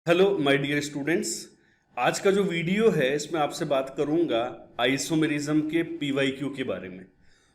Hello my dear students. आज का जो वीडियो है इसमें आपसे बात करूंगा आइसोमेरिज्म के पीवाईक्यू के बारे में।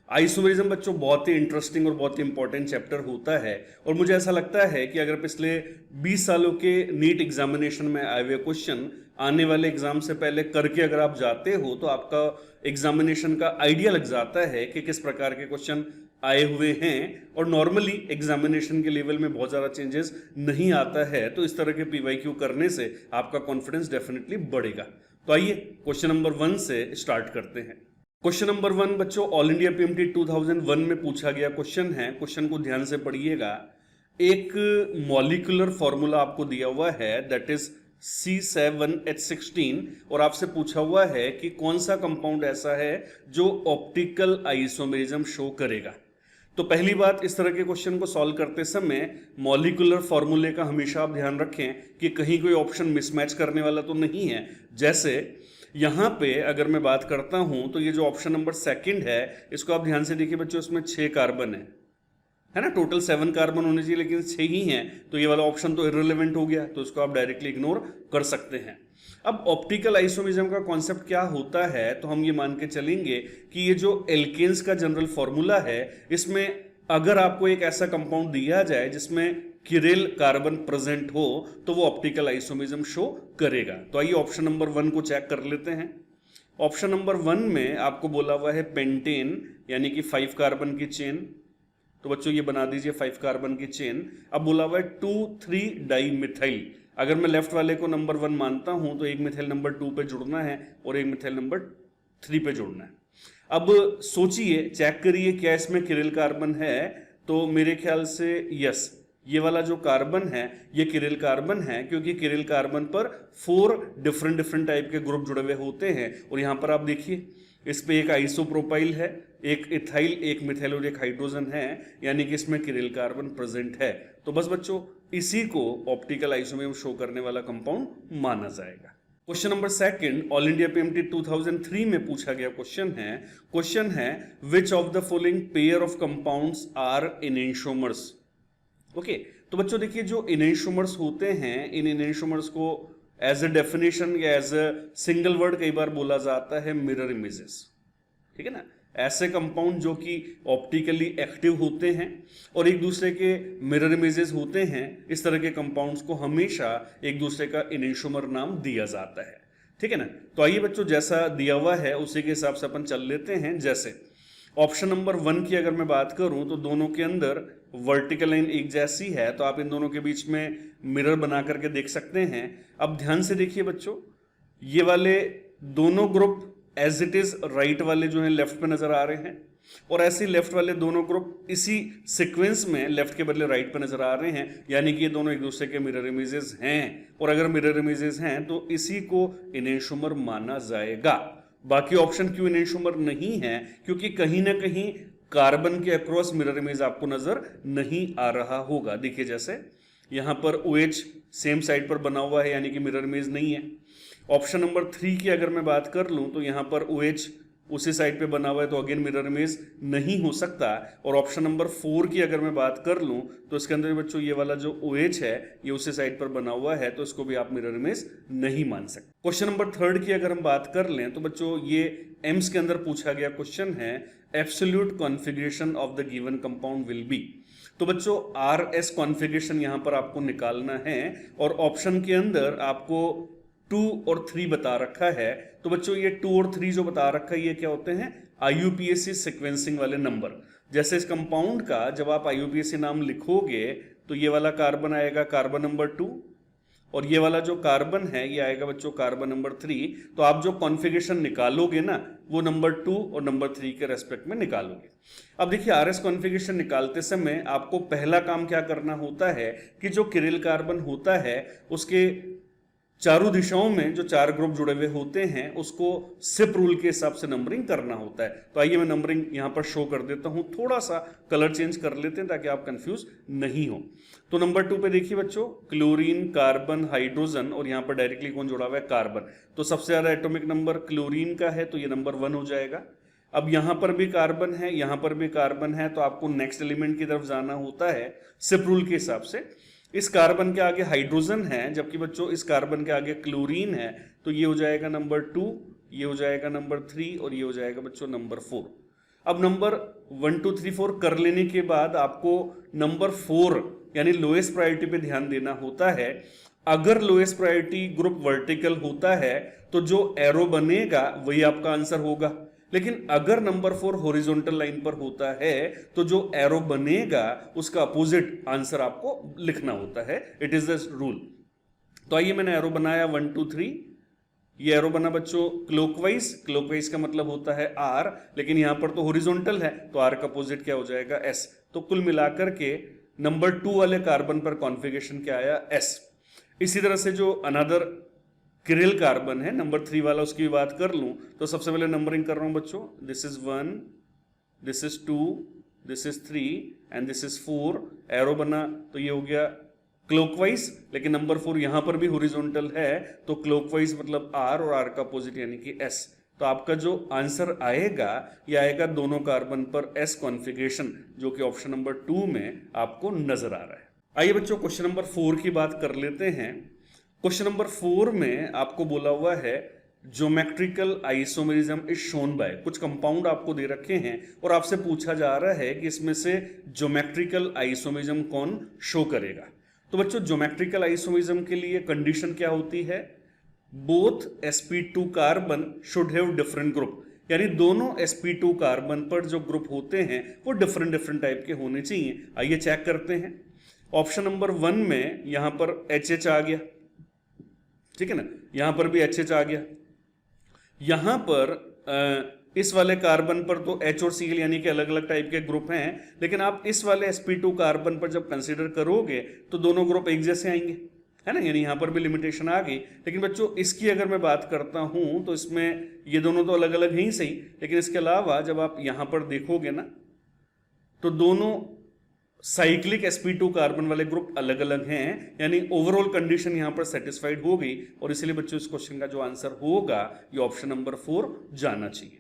आइसोमेरिज्म बच्चों बहुत ही इंटरेस्टिंग और बहुत ही इंपॉर्टेंट चैप्टर होता है और मुझे ऐसा लगता है कि अगर पिछले 20 सालों के नीट एग्जामिनेशन में आए हुए क्वेश्चन आने वाले एग्जाम से पहले करके अगर आप जाते हो तो आपका एग्जामिनेशन का आइडिया लग जाता है कि किस प्रकार के क्वेश्चन आए हुए हैं। और नॉर्मली एग्जामिनेशन के लेवल में बहुत ज़्यादा चेंजेस नहीं आता है, तो इस तरह के पीवाईक्यू करने से आपका कॉन्फिडेंस डेफिनेटली बढ़ेगा। तो आइए क्वेश्चन नंबर 1 से स्टार्ट करते हैं। क्वेश्चन नंबर 1 बच्चों ऑल इंडिया पीएमटी 2001 में पूछा गया क्वेश्चन है। क्वेश्चन को ध्यान से पढ़िएगा। एक मॉलिक्यूलर फॉर्मूला आपको दिया हुआ है दैट इज C7H16 और आपसे पूछा हुआ है कि कौन सा कंपाउंड ऐसा है जो ऑप्टिकल आइसोमेरिज्म शो करेगा। तो पहली बात, इस तरह के क्वेश्चन को सॉल्व करते समय मॉलिक्यूलर फॉर्मूले का हमेशा आप ध्यान रखें कि कहीं कोई ऑप्शन मिसमैच करने वाला तो नहीं है। जैसे यहां पे अगर मैं बात करता हूं तो ये जो ऑप्शन नंबर 2 है इसको आप ध्यान से देखिए बच्चों, इसमें 6 कार्बन है ना। टोटल 7 कार्बन होने चाहिए लेकिन 6 ही हैं, तो ये वाला ऑप्शन तो इररिलेवेंट हो गया, तो इसको आप डायरेक्टली इग्नोर कर सकते हैं। अब ऑप्टिकल आइसोमेरिज्म का कॉन्सेप्ट क्या होता है, तो हम ये मान के चलेंगे कि ये जो एल्केन्स का जनरल फॉर्मूला है इसमें अगर आपको एक ऐसा कंपाउंड दिया जाए जिसमें किरेल कार्बन प्रेजेंट हो तो वो ऑप्टिकल आइसोमेरिज्म शो करेगा। तो आइए ऑप्शन नंबर 1 को चेक कर लेते हैं। ऑप्शन नंबर 1 में आपको बोला हुआ है पेंटेन यानी कि 5 कार्बन की चेन, तो बच्चों ये बना दीजिए 5 कार्बन की चेन। अब बोला हुआ है 2,3 डाई मिथाइल। अगर मैं लेफ्ट वाले को नंबर 1 मानता हूं तो एक मिथाइल नंबर 2 पे जुड़ना है और एक मिथाइल नंबर 3 पे जुड़ना है। अब सोचिए, चेक करिए क्या इसमें किरिल कार्बन है, तो मेरे ख्याल से यस, ये वाला जो कार्बन है ये किरिल कार्बन है, क्योंकि किरिल कार्बन पर 4 डिफरेंट टाइप के ग्रुप जुड़े हुए होते हैं। और यहां पर आप देखिए इस पे एक आइसोप्रोपाइल है, एक इथाइल, एक मिथाइल और एक हाइड्रोजन है, यानी कि इसमें किरिल कार्बन प्रेजेंट है। तो बस बच्चों इसी को ऑप्टिकल आइसोमेरिज्म शो करने वाला कंपाउंड माना जाएगा। Question number 2 all India PMT 2003 में पूछा गया क्वेश्चन है which of the following pair of compounds are enantiomers. Okay, तो बच्चों देखिए जो इनेंशोमर्स होते हैं, इन इनेंशोमर्स को एज ए डेफिनेशन या एज ए सिंगल वर्ड कई बार बोला जाता है मिरर इमेजेस। ठीक है ना, ऐसे कंपाउंड जो कि ऑप्टिकली एक्टिव होते हैं और एक दूसरे के मिरर इमेजेस होते हैं, इस तरह के कंपाउंड्स को हमेशा एक दूसरे का इनेंशोमर नाम दिया जाता है। ठीक है ना, तो आइए बच्चों जैसा दिया हुआ है उसी के हिसाब से अपन चल लेते हैं। जैसे ऑप्शन नंबर 1 की अगर मैं बात करूं तो दोनों के अंदर वर्टिकल लाइन एक जैसी है, तो आप इन दोनों के बीच में मिरर बना करके देख सकते हैं। अब ध्यान से देखिए बच्चों, ये वाले दोनों group as it is right वाले जो है लेफ्ट पे नजर आ रहे हैं, और ऐसे लेफ्ट वाले दोनों ग्रुप इसी सीक्वेंस में लेफ्ट के बदले राइट पे नजर आ रहे हैं, यानी कि ये दोनों एक दूसरे के मिरर इमेजेस हैं। और अगर मिरर इमेजेस हैं तो इसी को इनेंशोमर माना जाएगा। बाकी ऑप्शन क्यों इनेंशोमर नहीं है, क्योंकि कहीं ना कहीं कार्बन के अक्रॉस मिरर इमेज आपको नजर नहीं आ रहा होगा। देखिए जैसे यहां पर OH सेम साइड पर बना हुआ है, यानी कि मिरर इमेज नहीं है। ऑप्शन नंबर 3 की अगर मैं बात कर लूं तो यहां पर OH उसी साइड पे बना हुआ है, तो अगेन मिरर इमेज नहीं हो सकता। और ऑप्शन नंबर 4 की अगर मैं बात कर लूं तो इसके अंदर बच्चों ये वाला जो OH है ये उसी साइड पर बना हुआ है, तो इसको भी आप मिरर इमेज नहीं मान सकते। क्वेश्चन नंबर 3 की अगर हम बात कर लें तो बच्चों ये एम्स के अंदर पूछा गया क्वेश्चन है absolute configuration of the given compound will be. तो बच्चों RS कॉन्फ़िगरेशन यहां पर आपको निकालना है और ऑप्शन के अंदर आपको 2 और 3 बता रखा है। तो बच्चों ये 2 और 3 जो बता रखा है ये क्या होते हैं, IUPAC सीक्वेंसिंग वाले नंबर। जैसे इस कंपाउंड का जब आप IUPAC नाम लिखोगे तो ये वाला कार्बन आएगा कार्बन नंबर 2 और ये वाला जो कार्बन है ये आएगा बच्चों कार्बन नंबर 3। तो आप जो कॉन्फ़िगरेशन निकालोगे ना वो नंबर 2 और नंबर 3 के रेस्पेक्ट में निकालोगे। अब देखिए RS कॉन्फ़िगरेशन निकालते समय आपको पहला काम क्या करना होता है कि जो किरिल कार्बन होता है उसके चारों दिशाओं में जो 4 ग्रुप जुड़े हुए होते हैं उसको सिप रूल के हिसाब से नंबरिंग करना होता है। तो आइए मैं नंबरिंग यहां पर शो कर देता हूं, थोड़ा सा कलर चेंज कर लेते हैं ताकि आप कंफ्यूज नहीं हो। तो नंबर 2 पे देखिए बच्चों क्लोरीन, कार्बन, हाइड्रोजन और यहां पर डायरेक्टली कौन जुड़ा हुआ है, कार्बन। तो सबसे ज्यादा एटॉमिक नंबर क्लोरीन का है तो ये नंबर 1 हो जाएगा। अब यहां पर भी कार्बन है, यहां पर भी कार्बन है, तो आपको नेक्स्ट एलिमेंट की तरफ जाना होता है सिप रूल के हिसाब से। इस कार्बन के आगे हाइड्रोजन है, जबकि बच्चों इस कार्बन के आगे क्लोरीन है, तो ये हो जाएगा नंबर 2, ये हो जाएगा नंबर 3 और ये हो जाएगा बच्चों नंबर 4। अब नंबर 1 2 3 4 कर लेने के बाद आपको नंबर 4 यानी लोएस्ट प्रायोरिटी पे ध्यान देना होता है। अगर लोएस्ट प्रायोरिटी ग्रुप वर्टिकल होता है तो जो एरो बनेगा वही आपका आंसर होगा, लेकिन अगर नंबर 4 हॉरिजॉन्टल लाइन पर होता है तो जो एरो बनेगा उसका अपोजिट आंसर आपको लिखना होता है। It is the rule. तो आइए मैंने एरो बनाया 1 2 3। ये एरो बना बच्चों क्लॉकवाइज, क्लॉकवाइज का मतलब होता है आर, लेकिन यहां पर तो हॉरिजॉन्टल है तो आर का अपोजिट क्या हो जाएगा एस। तो कुल मिलाकर के नंबर 2 वाले कार्बन पर कॉन्फ़िगरेशन क्या आया एस। इसी तरह से जो अनदर किरिल कार्बन है नंबर 3 वाला, उसकी भी बात कर लूं तो सबसे पहले नंबरिंग कर रहा हूं बच्चों। This is 1, this is 2, this is 3 and this is 4। Arrow बना तो ये हो गया क्लॉकवाइज, लेकिन नंबर 4 यहां पर भी हॉरिजॉन्टल है तो क्लॉकवाइज मतलब आर और आर का अपोजिट यानी कि एस। तो आपका जो आंसर आएगा ये आएगा दोनों कार्बन पर एस कॉन्फ़िगरेशन, जो कि ऑप्शन नंबर 2 में आपको नजर आ रहा है। आइए बच्चों क्वेश्चन नंबर 4 की बात कर लेते हैं। क्वेश्चन नंबर 4 में आपको बोला हुआ है geometrical isomerism is shown by. कुछ कंपाउंड आपको दे रखे हैं और आपसे पूछा जा रहा है कि इसमें से ज्योमेट्रिकल आइसोमेरिज्म कौन शो करेगा। तो बच्चों ज्योमेट्रिकल आइसोमेरिज्म के लिए कंडीशन क्या होती है? Both sp2 carbon should have different group, यानी दोनों sp2 कार्बन पर जो ग्रुप होते हैं वो डिफरेंट डिफरेंट टाइप के होने चाहिए। आइए चेक करते हैं। ऑप्शन नंबर 1 में यहां पर HH आ गया, ठीक है ना, यहां पर भी HH आ गया। यहां पर इस वाले कार्बन पर तो H और Cl यानी कि अलग अलग टाइप के ग्रुप हैं, लेकिन आप इस वाले sp2 कार्बन पर जब कंसीडर करोगे तो दोनों ग्रुप एक जैसे आएंगे, है ना, यानी यहां पर भी लिमिटेशन आ गई। लेकिन बच्चों इसकी अगर मैं बात करता हूं तो इसमें ये दोनों तो अलग अलग हैं ही सही, लेकिन इसके अलावा जब आप यहां पर देखोगे ना तो दोनों साइक्लिक sp2 कार्बन वाले ग्रुप अलग अलग हैं, यानी ओवरऑल कंडीशन यहां पर सेटिस्फाइड हो गई और इसलिए बच्चों इस क्वेश्चन का जो आंसर होगा ये ऑप्शन नंबर 4 जाना चाहिए।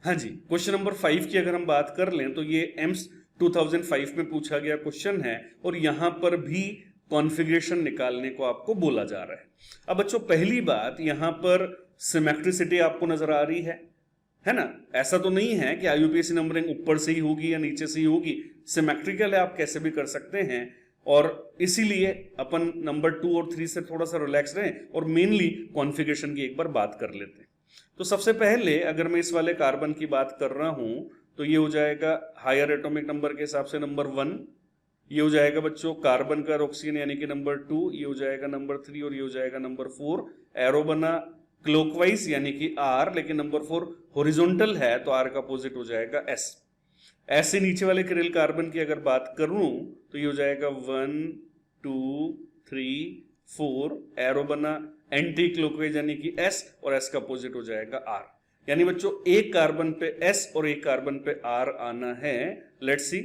हाँ जी, क्वेश्चन नंबर 5 की अगर हम बात कर लें तो ये एम्स 2005 में पूछा गया क्वेश्चन है और यहां पर भी कॉन्फ़िगरेशन निकालने को आपको बोला जा रहा है। अब बच्चों पहली बात, यहां पर सिमेट्रिसिटी आपको नजर आ रही है ना। ऐसा तो नहीं है कि IUPAC नंबरिंग ऊपर से ही होगी या नीचे से ही होगी, सिमेट्रिकल है, आप कैसे भी कर सकते हैं। और इसीलिए अपन नंबर 2 और 3 से थोड़ा सा रिलैक्स रहें और मेनली कॉन्फ़िगरेशन की एक बार बात कर लेते हैं। तो सबसे पहले अगर मैं इस वाले कार्बन की बात कर रहा हूं तो ये हो जाएगा हायर एटॉमिक नंबर के हिसाब से नंबर 1, ये हो जाएगा बच्चों कार्बन का ऑक्सीजन यानी कि नंबर 2, ये हो जाएगा नंबर 3 और ये हो जाएगा नंबर 4। एरो बना क्लॉकवाइज यानी कि R, लेकिन नंबर 4 हॉरिजॉन्टल है तो R का अपोजिट हो जाएगा S। ऐसे नीचे वाले किरिल कार्बन की अगर बात करूं तो ये हो जाएगा 1 2 3 4। एरो बना एंटी क्लॉकवाइज यानी कि S और S का अपोजिट हो जाएगा R। यानी बच्चों एक कार्बन पे S और एक कार्बन पे R आना है। लेट्स सी,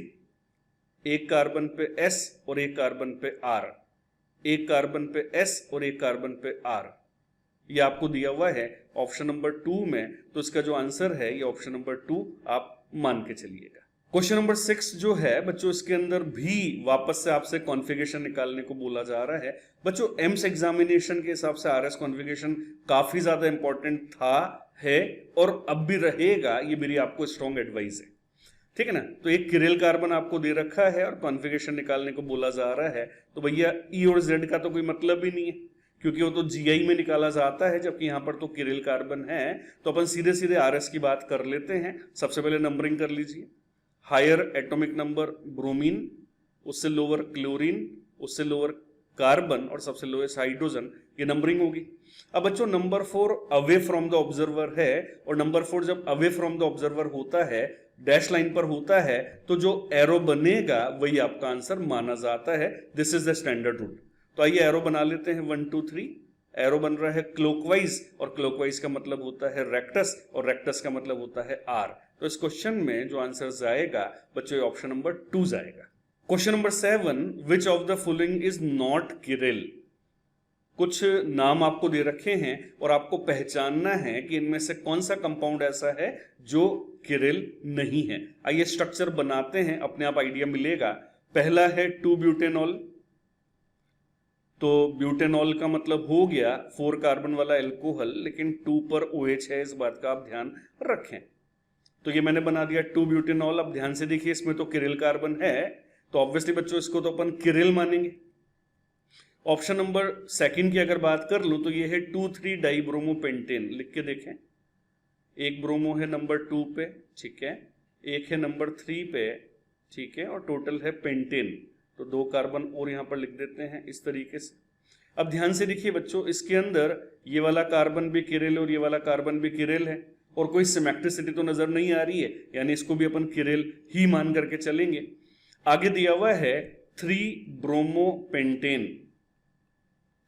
एक कार्बन पे S और एक कार्बन पे R, एक कार्बन पे S और एक कार्बन पे R, ये आपको दिया हुआ है ऑप्शन नंबर 2 में। तो इसका जो आंसर है ये ऑप्शन नंबर 2 आप मान के चलिएगा। क्वेश्चन नंबर 6 जो है बच्चों इसके अंदर भी वापस से आपसे कॉन्फ़िगरेशन निकालने को बोला जा रहा है। बच्चों एम्स एग्जामिनेशन के हिसाब से RS कॉन्फ़िगरेशन काफी ज्यादा इंपॉर्टेंट था, है और अब भी रहेगा, ये मेरी आपको स्ट्रॉन्ग एडवाइस है, ठीक है ना। तो एक किरिल कार्बन आपको दे रखा है और कॉन्फ़िगरेशन निकालने को बोला जा रहा है, तो भैया E और Z का तो कोई मतलब ही नहीं है क्योंकि वो तो GI में निकाला जाता है, जबकि यहां पर तो किरिल कार्बन है। तो अपन सीधे सीधे RS की बात कर लेते हैं। सबसे पहले नंबरिंग कर लीजिए। हायर एटॉमिक नंबर ब्रोमीन, उससे लोअर क्लोरीन, उससे लोअर कार्बन और सबसे लोएस्ट हाइड्रोजन, ये नंबरिंग होगी। अब बच्चों number 4 away from the observer है और नंबर 4 जब अवे फ्रॉम द ऑब्जर्वर होता है, डैश लाइन पर होता है, तो जो एरो बनेगा वही आपका आंसर माना जाता है। This is the standard rule. तो आइए एरो बना लेते हैं 1 2 3। एरो बन रहा है क्लॉकवाइज और क्लॉकवाइज का मतलब होता है रेक्टस और रेक्टस का मतलब होता है R। तो इस क्वेश्चन में जो आंसर जाएगा बच्चों ऑप्शन नंबर 2 जाएगा। Question number 7, which of the following is not Kirill. कुछ नाम आपको दे रखे हैं और आपको पहचानना है कि इनमें से कौन सा कंपाउंड ऐसा है जो किरिल नहीं है। आइए स्ट्रक्चर बनाते हैं, अपने आप आइडिया मिलेगा। पहला है 2 ब्यूटेनॉल, तो ब्यूटेनॉल का मतलब हो गया 4 कार्बन वाला एल्कोहल, लेकिन 2 पर OH है, इस बात का आप ध्यान रखें। तो ये मैंने बना दिया 2 ब्यूटेनॉल। अब ध्यान से देखिए, इसमें तो किरिल कार्बन है, तो ऑब्वियसली बच्चों इसको तो अपन किरिल मानेंगे। ऑप्शन नंबर सेकंड की अगर बात कर लूं तो ये है 2,3 डाइब्रोमोपेंटेन। लिख के देखें, एक ब्रोमो है नंबर 2 पे, ठीक है, एक है नंबर 3 पे, ठीक है, और टोटल है पेंटेन। तो 2 कार्बन और यहां पर लिख देते हैं इस तरीके से। अब ध्यान से देखिए बच्चों, इसके अंदर ये वाला कार्बन भी किरिल और ये वाला कार्बन भी किरिल है, और कोई सिमेट्रिसिटी तो नजर नहीं आ रही है, यानी इसको भी अपन किरिल ही मान करके चलेंगे। आगे दिया हुआ है 3 ब्रोमोपेंटेन,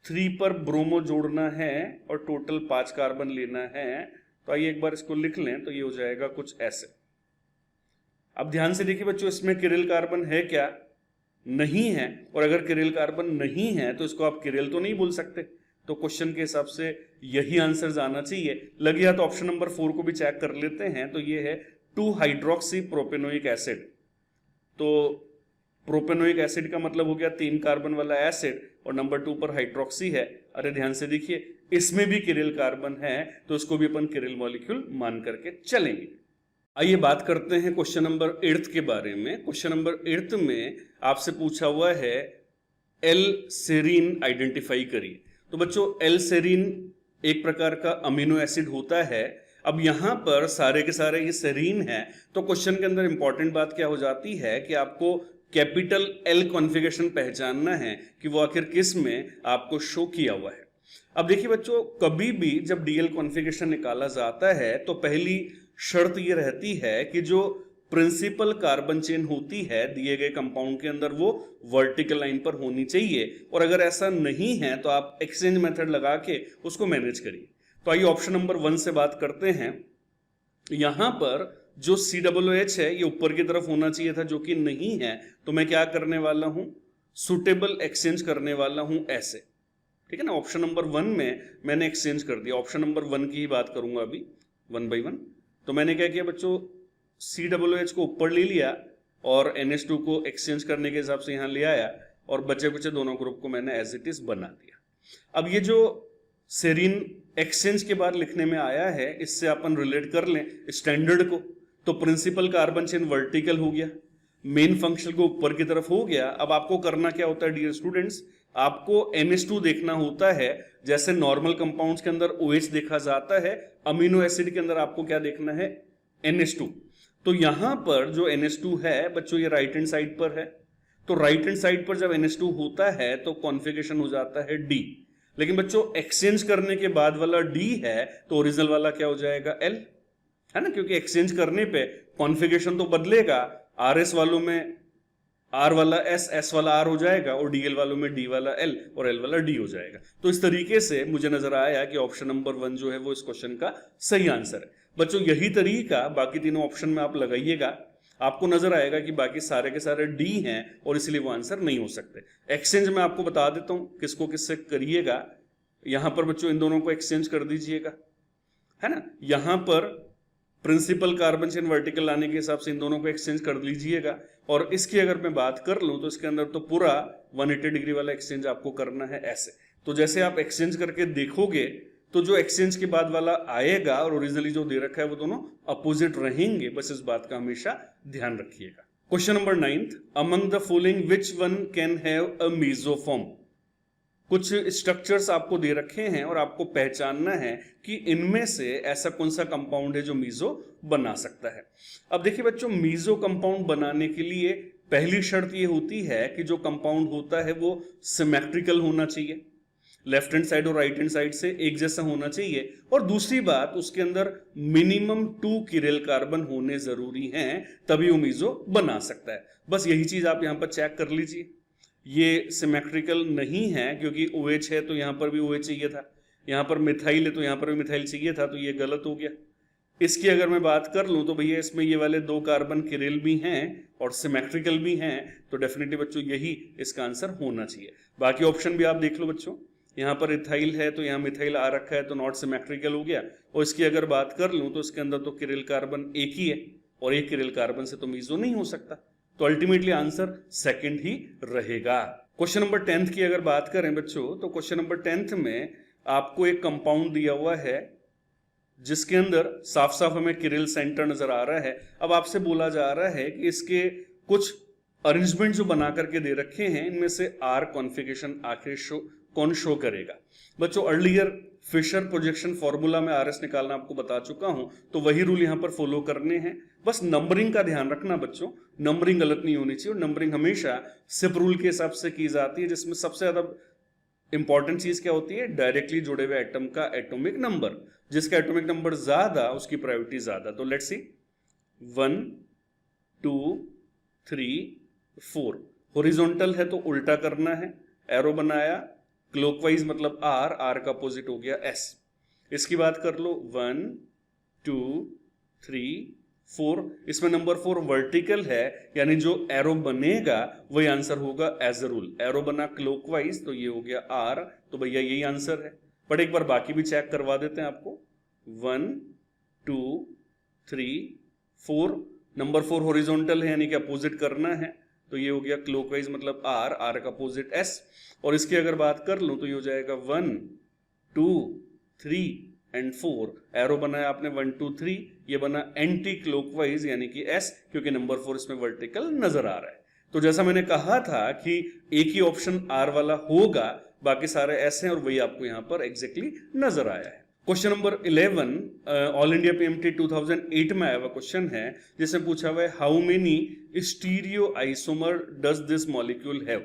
3 पर ब्रोमो जोड़ना है और टोटल 5 कार्बन लेना है। तो आइए एक बार इसको लिख लें, तो ये हो जाएगा कुछ ऐसे। अब ध्यान से देखिए बच्चों, इसमें किरिल कार्बन है क्या? नहीं है। और अगर किरिल कार्बन नहीं है तो इसको आप किरिल तो नहीं बोल सकते, तो क्वेश्चन के हिसाब से यही आंसर जाना चाहिए। लग गया तो ऑप्शन नंबर 4 को भी चेक कर लेते हैं। तो ये है 2 हाइड्रोक्सी प्रोपेनोइक एसिड। तो प्रोपेनोइक एसिड का मतलब हो गया 3 कार्बन वाला एसिड, और नंबर 2 पर हाइड्रोक्सी है। अरे ध्यान से देखिए, इसमें भी किरिल कार्बन है, तो इसको भी अपन किरिल मॉलिक्यूल मान करके चलेंगे। आइए बात करते हैं क्वेश्चन नंबर 8 के बारे में। क्वेश्चन नंबर 8 में आपसे पूछा हुआ है एल सेरीन आइडेंटिफाई करिए। तो बच्चों, एल सेरीन एक प्रकार का अमीनो एसिड होता है। अब यहां पर सारे के सारे ये सेरीन है, तो क्वेश्चन के अंदर इंपॉर्टेंट बात क्या हो जाती है कि आपको कैपिटल एल कॉन्फ़िगरेशन पहचानना है कि वो आखिर किस में आपको शो किया हुआ है। अब देखिए बच्चों, कभी भी जब डीएल कॉन्फ़िगरेशन निकाला जाता है तो पहली शर्त ये रहती है कि जो प्रिंसिपल कार्बन चेन होती है दिए गए कंपाउंड के अंदर, वो वर्टिकल लाइन पर होनी चाहिए, और अगर ऐसा नहीं है तो आप एक्सचेंज मेथड लगा के उसको मैनेज करिए। तो आइए ऑप्शन नंबर 1 से बात करते हैं। यहां पर जो COOH है ये ऊपर की तरफ होना चाहिए था, जो कि नहीं है, तो मैं क्या करने वाला हूं, सुटेबल एक्सचेंज करने वाला हूं ऐसे, ठीक है ना। ऑप्शन नंबर 1 में मैंने एक्सचेंज कर दिया। ऑप्शन नंबर 1 की ही बात करूंगा अभी 1 by 1। तो मैंने क्या किया बच्चों, COOH को ऊपर ले लिया और NH2 को एक्सचेंज करने के हिसाब से यहां ले आया, और बचे कुचे दोनों ग्रुप को मैंने एज इट इज बना दिया। अब ये जो सेरीन एक्सचेंज के बाद लिखने में आया है, इससे अपन रिलेट कर लें स्टैंडर्ड को, तो प्रिंसिपल कार्बन चेन वर्टिकल हो गया, मेन फंक्शन को ऊपर की तरफ हो गया। अब आपको करना क्या होता है डियर स्टूडेंट्स, आपको NH2 देखना होता है। जैसे नॉर्मल कंपाउंड्स के अंदर OH देखा जाता है, अमीनो एसिड के अंदर आपको क्या देखना है, NH2। तो यहां पर जो NH2 है बच्चों, ये राइट हैंड साइड पर है। तो राइट हैंड साइड पर जब NH2 होता है तो कॉन्फ़िगरेशन हो जाता है D। लेकिन बच्चों, एक्सचेंज करने के बाद वाला D है, तो ओरिजिनल वाला क्या हो जाएगा, L, है ना, क्योंकि एक्सचेंज करने पे कॉन्फ़िगरेशन तो बदलेगा। RS वालों में R वाला S, S वाला R हो जाएगा, और DL वालों में D वाला L और L वाला D हो जाएगा। तो इस तरीके से मुझे नजर आया कि ऑप्शन नंबर 1 जो है वो इस क्वेश्चन का सही आंसर है। बच्चों, यही तरीका बाकी तीनों ऑप्शन में आप लगाइएगा, आपको नजर आएगा कि बाकी सारे के सारे D हैं और इसलिए वो आंसर नहीं हो सकते। एक्सचेंज में आपको बता देता हूं किसको किससे करिएगा। यहां पर बच्चों इन दोनों को एक्सचेंज कर दीजिएगा, है ना। यहां पर प्रिंसिपल कार्बन चेन वर्टिकल लाने के हिसाब से इन दोनों को एक्सचेंज कर लीजिएगा। और इसकी अगर मैं बात कर लूं तो इसके अंदर तो पूरा 180 डिग्री वाला एक्सचेंज आपको करना है ऐसे। तो जैसे आप एक्सचेंज करके देखोगे तो जो एक्सचेंज के बाद वाला आएगा और ओरिजिनली जो दे रखा है वो दोनों अपोजिट रहेंगे, बस इस बात का हमेशा ध्यान रखिएगा। Question number 9, among the following which one can have a meso form. कुछ स्ट्रक्चर्स आपको दे रखे हैं और आपको पहचानना है कि इनमें से ऐसा कौन सा कंपाउंड है जो मीजो बना सकता है। अब देखिए बच्चों, मीजो कंपाउंड बनाने के लिए पहली शर्त ये होती है कि जो कंपाउंड होता है वो सिमेट्रिकल होना चाहिए, लेफ्ट हैंड साइड और राइट हैंड साइड से एक जैसा होना चाहिए, और दूसरी बात उसके अंदर मिनिमम 2 किरिल कार्बन होने जरूरी हैं, तभी वो मीजो बना सकता है। बस यही चीज आप यहां पर चेक कर लीजिए। ये सिमेट्रिकल नहीं है क्योंकि OH है तो यहां पर भी OH चाहिए था, यहां पर मिथाइल है तो यहां पर भी मिथाइल चाहिए था, तो ये गलत हो गया। इसकी अगर मैं बात कर लूं तो भैया इसमें ये वाले 2 कार्बन किरिल भी हैं और सिमेट्रिकल भी हैं, तो डेफिनेटली बच्चों यही इसका आंसर होना चाहिए। बाकी ऑप्शन भी आप देख लो बच्चों, यहाँ पर इथाइल है तो यहाँ मिथाइल आ रखा है तो नॉट सिमेट्रिकल हो गया। और इसकी अगर बात कर लूं तो इसके अंदर तो किरिल कार्बन एक ही है और एक किरिल कार्बन से तो मीजो नहीं हो सकता, तो अल्टीमेटली आंसर सेकंड ही रहेगा। क्वेश्चन नंबर 10th की अगर बात करें बच्चों, तो क्वेश्चन नंबर 10th में आपको एक कंपाउंड दिया हुआ है जिसके अंदर साफ साफ हमें किरिल सेंटर नजर आ रहा है। अब आपसे बोला जा रहा है कि इसके कुछ अरेंजमेंट जो बना करके दे रखे हैं, इनमें से आर कॉन्फ़िगरेशन आखिर कौन शो करेगा। बच्चों अर्लियर फिशर प्रोजेक्शन फॉर्मूला में आरएस निकालना आपको बता चुका हूं, तो वही रूल यहां पर फॉलो करने हैं। बस नंबरिंग का ध्यान रखना बच्चों, नंबरिंग गलत नहीं होनी चाहिए। और नंबरिंग हमेशा सिप रूल के हिसाब से की जाती है, जिसमें सबसे ज्यादा इंपॉर्टेंट चीज क्या होती है, डायरेक्टली जुड़े हुए एटम का एटॉमिक नंबर। जिसका एटॉमिक नंबर ज्यादा उसकी प्रायोरिटी ज्यादा। तो लेट्स सी 1 2 3 4। हॉरिजॉन्टल है तो उल्टा करना है, एरो बनाया, क्लॉकवाइज मतलब आर, आर का अपोजिट हो गया एस। इसकी बात कर लो 1 2 3 4। इसमें नंबर 4 वर्टिकल है, यानी जो एरो बनेगा वही आंसर होगा एज अ रूल। एरो बना क्लॉकवाइज तो ये हो गया आर, तो भैया यही आंसर है। बट एक बार बाकी भी चेक करवा देते हैं आपको। 1 2 3 4, नंबर 4 हॉरिजॉन्टल है यानी कि अपोजिट करना है, तो ये हो गया क्लॉकवाइज मतलब आर, आर का अपोजिट एस। और इसकी अगर बात कर लूं तो ये हो जाएगा 1 2 3 एंड 4। एरो बनाया आपने 1 2 3, ये बना एंटी क्लॉकवाइज यानी कि एस, क्योंकि नंबर 4 इसमें वर्टिकल नजर आ रहा है। तो जैसा मैंने कहा था कि एक ही ऑप्शन आर वाला होगा, बाकी सारे एस हैं, और वही आपको यहां पर एग्जैक्टली नजर आया है। Question number 11 all India PMT 2008 में आया हुआ क्वेश्चन है, जिसमें पूछा हुआ है how many stereo isomer does this molecule have.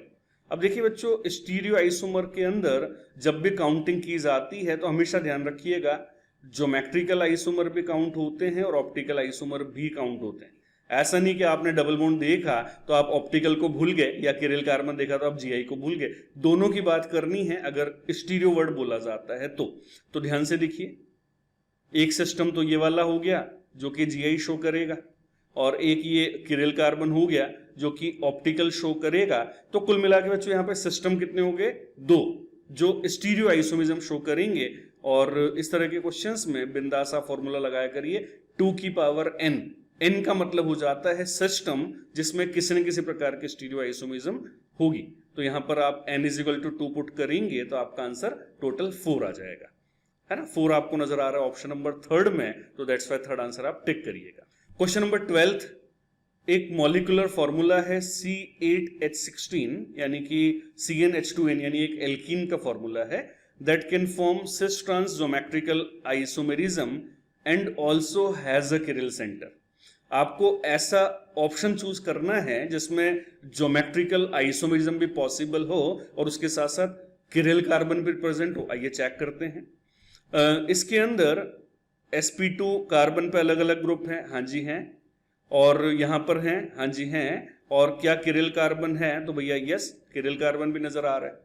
अब देखिए बच्चों, स्टीरियो आइसोमर के अंदर जब भी काउंटिंग की जाती है तो हमेशा ध्यान रखिएगा ज्योमेट्रिकल आइसोमर भी काउंट होते हैं और ऑप्टिकल आइसोमर भी काउंट होते हैं। ऐसा नहीं कि आपने डबल बॉन्ड देखा तो आप ऑप्टिकल को भूल गए, या किरिल कार्बन देखा तो आप जीआई को भूल गए। दोनों की बात करनी है अगर स्टीरियो वर्ड बोला जाता है तो ध्यान से देखिए, एक सिस्टम तो ये वाला हो गया जो कि जीआई शो करेगा, और एक ये किरिल कार्बन हो गया जो कि ऑप्टिकल शो करेगा। तो कुल मिला के बच्चों यहाँ पे सिस्टम कितने हो गए, 2, जो स्टीरियो आइसोमिज्म शो करेंगे। और इस तरह के क्वेश्चंस में बिंदासा फॉर्मूला लगाया करिए 2 की पावर n। n का मतलब हो जाता है सिस्टम जिसमें किसी न किसी प्रकार के स्टीरियो आइसोमिज्म होगी। तो यहां पर आप n = 2 पुट करेंगे तो आपका आंसर टोटल 4 आ जाएगा, है ना। 4 आपको नजर आ रहा है ऑप्शन नंबर 3 में, तो दैट्स वाई 3rd आंसर आप टिक करिएगा। क्वेश्चन नंबर 12 एक मॉलिक्यूलर फॉर्मूला है C8H16 यानी कि CnH2n, यानी एक एल्कीन का फॉर्मूला है, that can form cis trans geometrical isomerism and also has a chiral centre. आपको ऐसा ऑप्शन चूज करना है जिसमें ज्योमेट्रिकल आइसोमेरिज्म भी पॉसिबल हो और उसके साथ साथ किरिल कार्बन भी प्रेजेंट हो। आइए चेक करते हैं। इसके अंदर sp2 कार्बन पे अलग अलग ग्रुप हैं, हाँ जी हैं, और यहां पर हैं, हाँ जी हैं। और क्या किरिल कार्बन है, तो भैया यस, किरिल कार्बन भी नजर आ रहा है।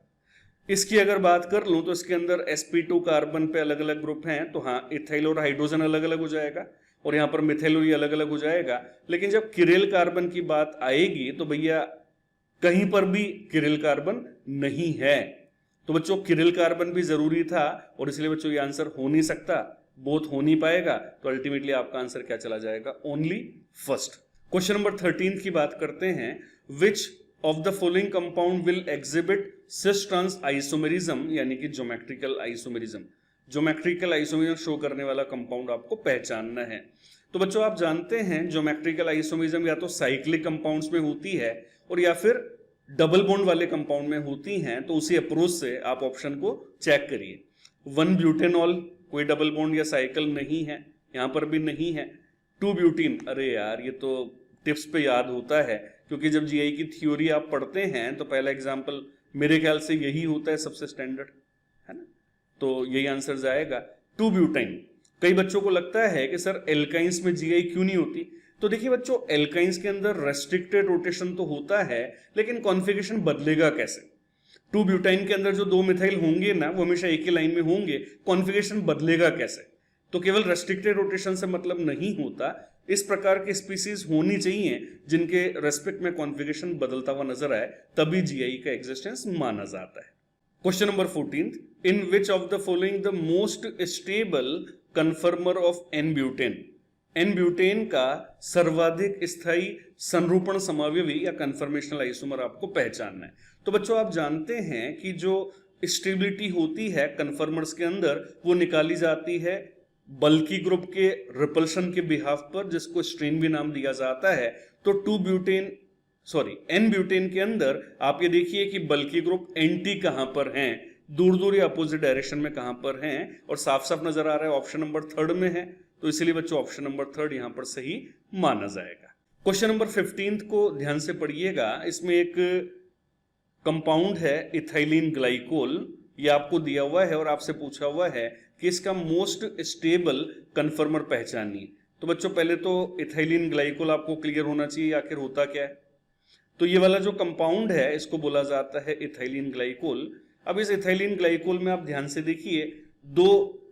इसकी अगर बात कर लूं तो इसके अंदर sp2 कार्बन पे अलग अलग ग्रुप हैं, तो हाँ इथाइल और हाइड्रोजन अलग अलग हो जाएगा, और यहां पर मिथाइल और ये अलग अलग हो जाएगा। लेकिन जब किरिल कार्बन की बात आएगी तो भैया कहीं पर भी किरिल कार्बन नहीं है। तो बच्चों किरिल कार्बन भी जरूरी था, और इसलिए बच्चों ये आंसर हो नहीं सकता, बोथ हो नहीं पाएगा। तो अल्टीमेटली आपका आंसर क्या चला जाएगा, ओनली फर्स्ट। क्वेश्चन नंबर 13 की बात करते हैं, which of the following compound will exhibit cis trans isomerism यानी कि geometrical isomerism. Geometrical isomerism show करने वाला कंपाउंड आपको पहचानना है। तो बच्चों आप जानते हैं ज्योमेट्रिकल आइसोमेरिज्म या तो साइक्लिक कंपाउंड्स में होती है और या फिर डबल बॉन्ड वाले कंपाउंड में होती हैं। तो उसी अप्रोच से आप ऑप्शन को चेक करिए। 1 ब्यूटेनॉल कोई डबल बॉन्ड या साइकिल नहीं है, यहां पर भी नहीं है। 2 ब्यूटीन, अरे यार ये तो टिप्स पे याद होता है, क्योंकि जब जीआई की थ्योरी आप पढ़ते हैं तो पहला एग्जांपल मेरे ख्याल से यही होता है सबसे स्टैंडर्ड, है ना। तो यही आंसर जाएगा 2 ब्यूटाइन। कई बच्चों को लगता है कि सर एल्काइंस में जीआई क्यों नहीं होती। तो देखिए बच्चों, एल्काइंस के अंदर रेस्ट्रिक्टेड रोटेशन तो होता है, लेकिन कॉन्फ़िगरेशन बदलेगा कैसे। 2 ब्यूटाइन के अंदर जो 2 मिथाइल होंगे ना, वो हमेशा एक ही लाइन में होंगे, कॉन्फ़िगरेशन बदलेगा कैसे। तो केवल रेस्ट्रिक्टेड रोटेशन से मतलब नहीं होता, इस प्रकार के स्पीसीज होनी चाहिए जिनके रेस्पेक्ट में कॉन्फ़िगरेशन बदलता हुआ नजर आए, तभी जीआई का एग्जिस्टेंस माना जाता है। Question number 14, in which of the following the most stable conformer of n butane. N butane का सर्वाधिक स्थायी संरूपण समावयवी या कन्फर्मेशनल आइसोमर आपको पहचानना है। तो बच्चों आप जानते हैं कि जो स्टेबिलिटी होती है कन्फर्मर्स के अंदर वो निकाली जाती है बल्की ग्रुप के रिपल्शन के बिहाफ पर, जिसको स्ट्रेन भी नाम दिया जाता है। तो एन ब्यूटेन के अंदर आप ये देखिए कि बल्की ग्रुप एंटी कहां पर हैं, दूर दूर या अपोजिट डायरेक्शन में कहां पर हैं, और साफ साफ नजर आ रहा है ऑप्शन नंबर 3 में है। तो इसलिए बच्चों ऑप्शन नंबर 3 यहां पर सही माना जाएगा। क्वेश्चन नंबर 15 को ध्यान से पढ़िएगा। इसमें एक कंपाउंड है इथाइलिन ग्लाइकोल, ये आपको दिया हुआ है और आपसे पूछा हुआ है कि इसका मोस्ट स्टेबल कन्फर्मर पहचानिए। तो बच्चों पहले तो इथाइलिन ग्लाइकोल आपको क्लियर होना चाहिए आखिर होता क्या है। तो ये वाला जो कंपाउंड है इसको बोला जाता है इथाइलिन ग्लाइकोल। अब इस इथाइलिन ग्लाइकोल में आप ध्यान से देखिए 2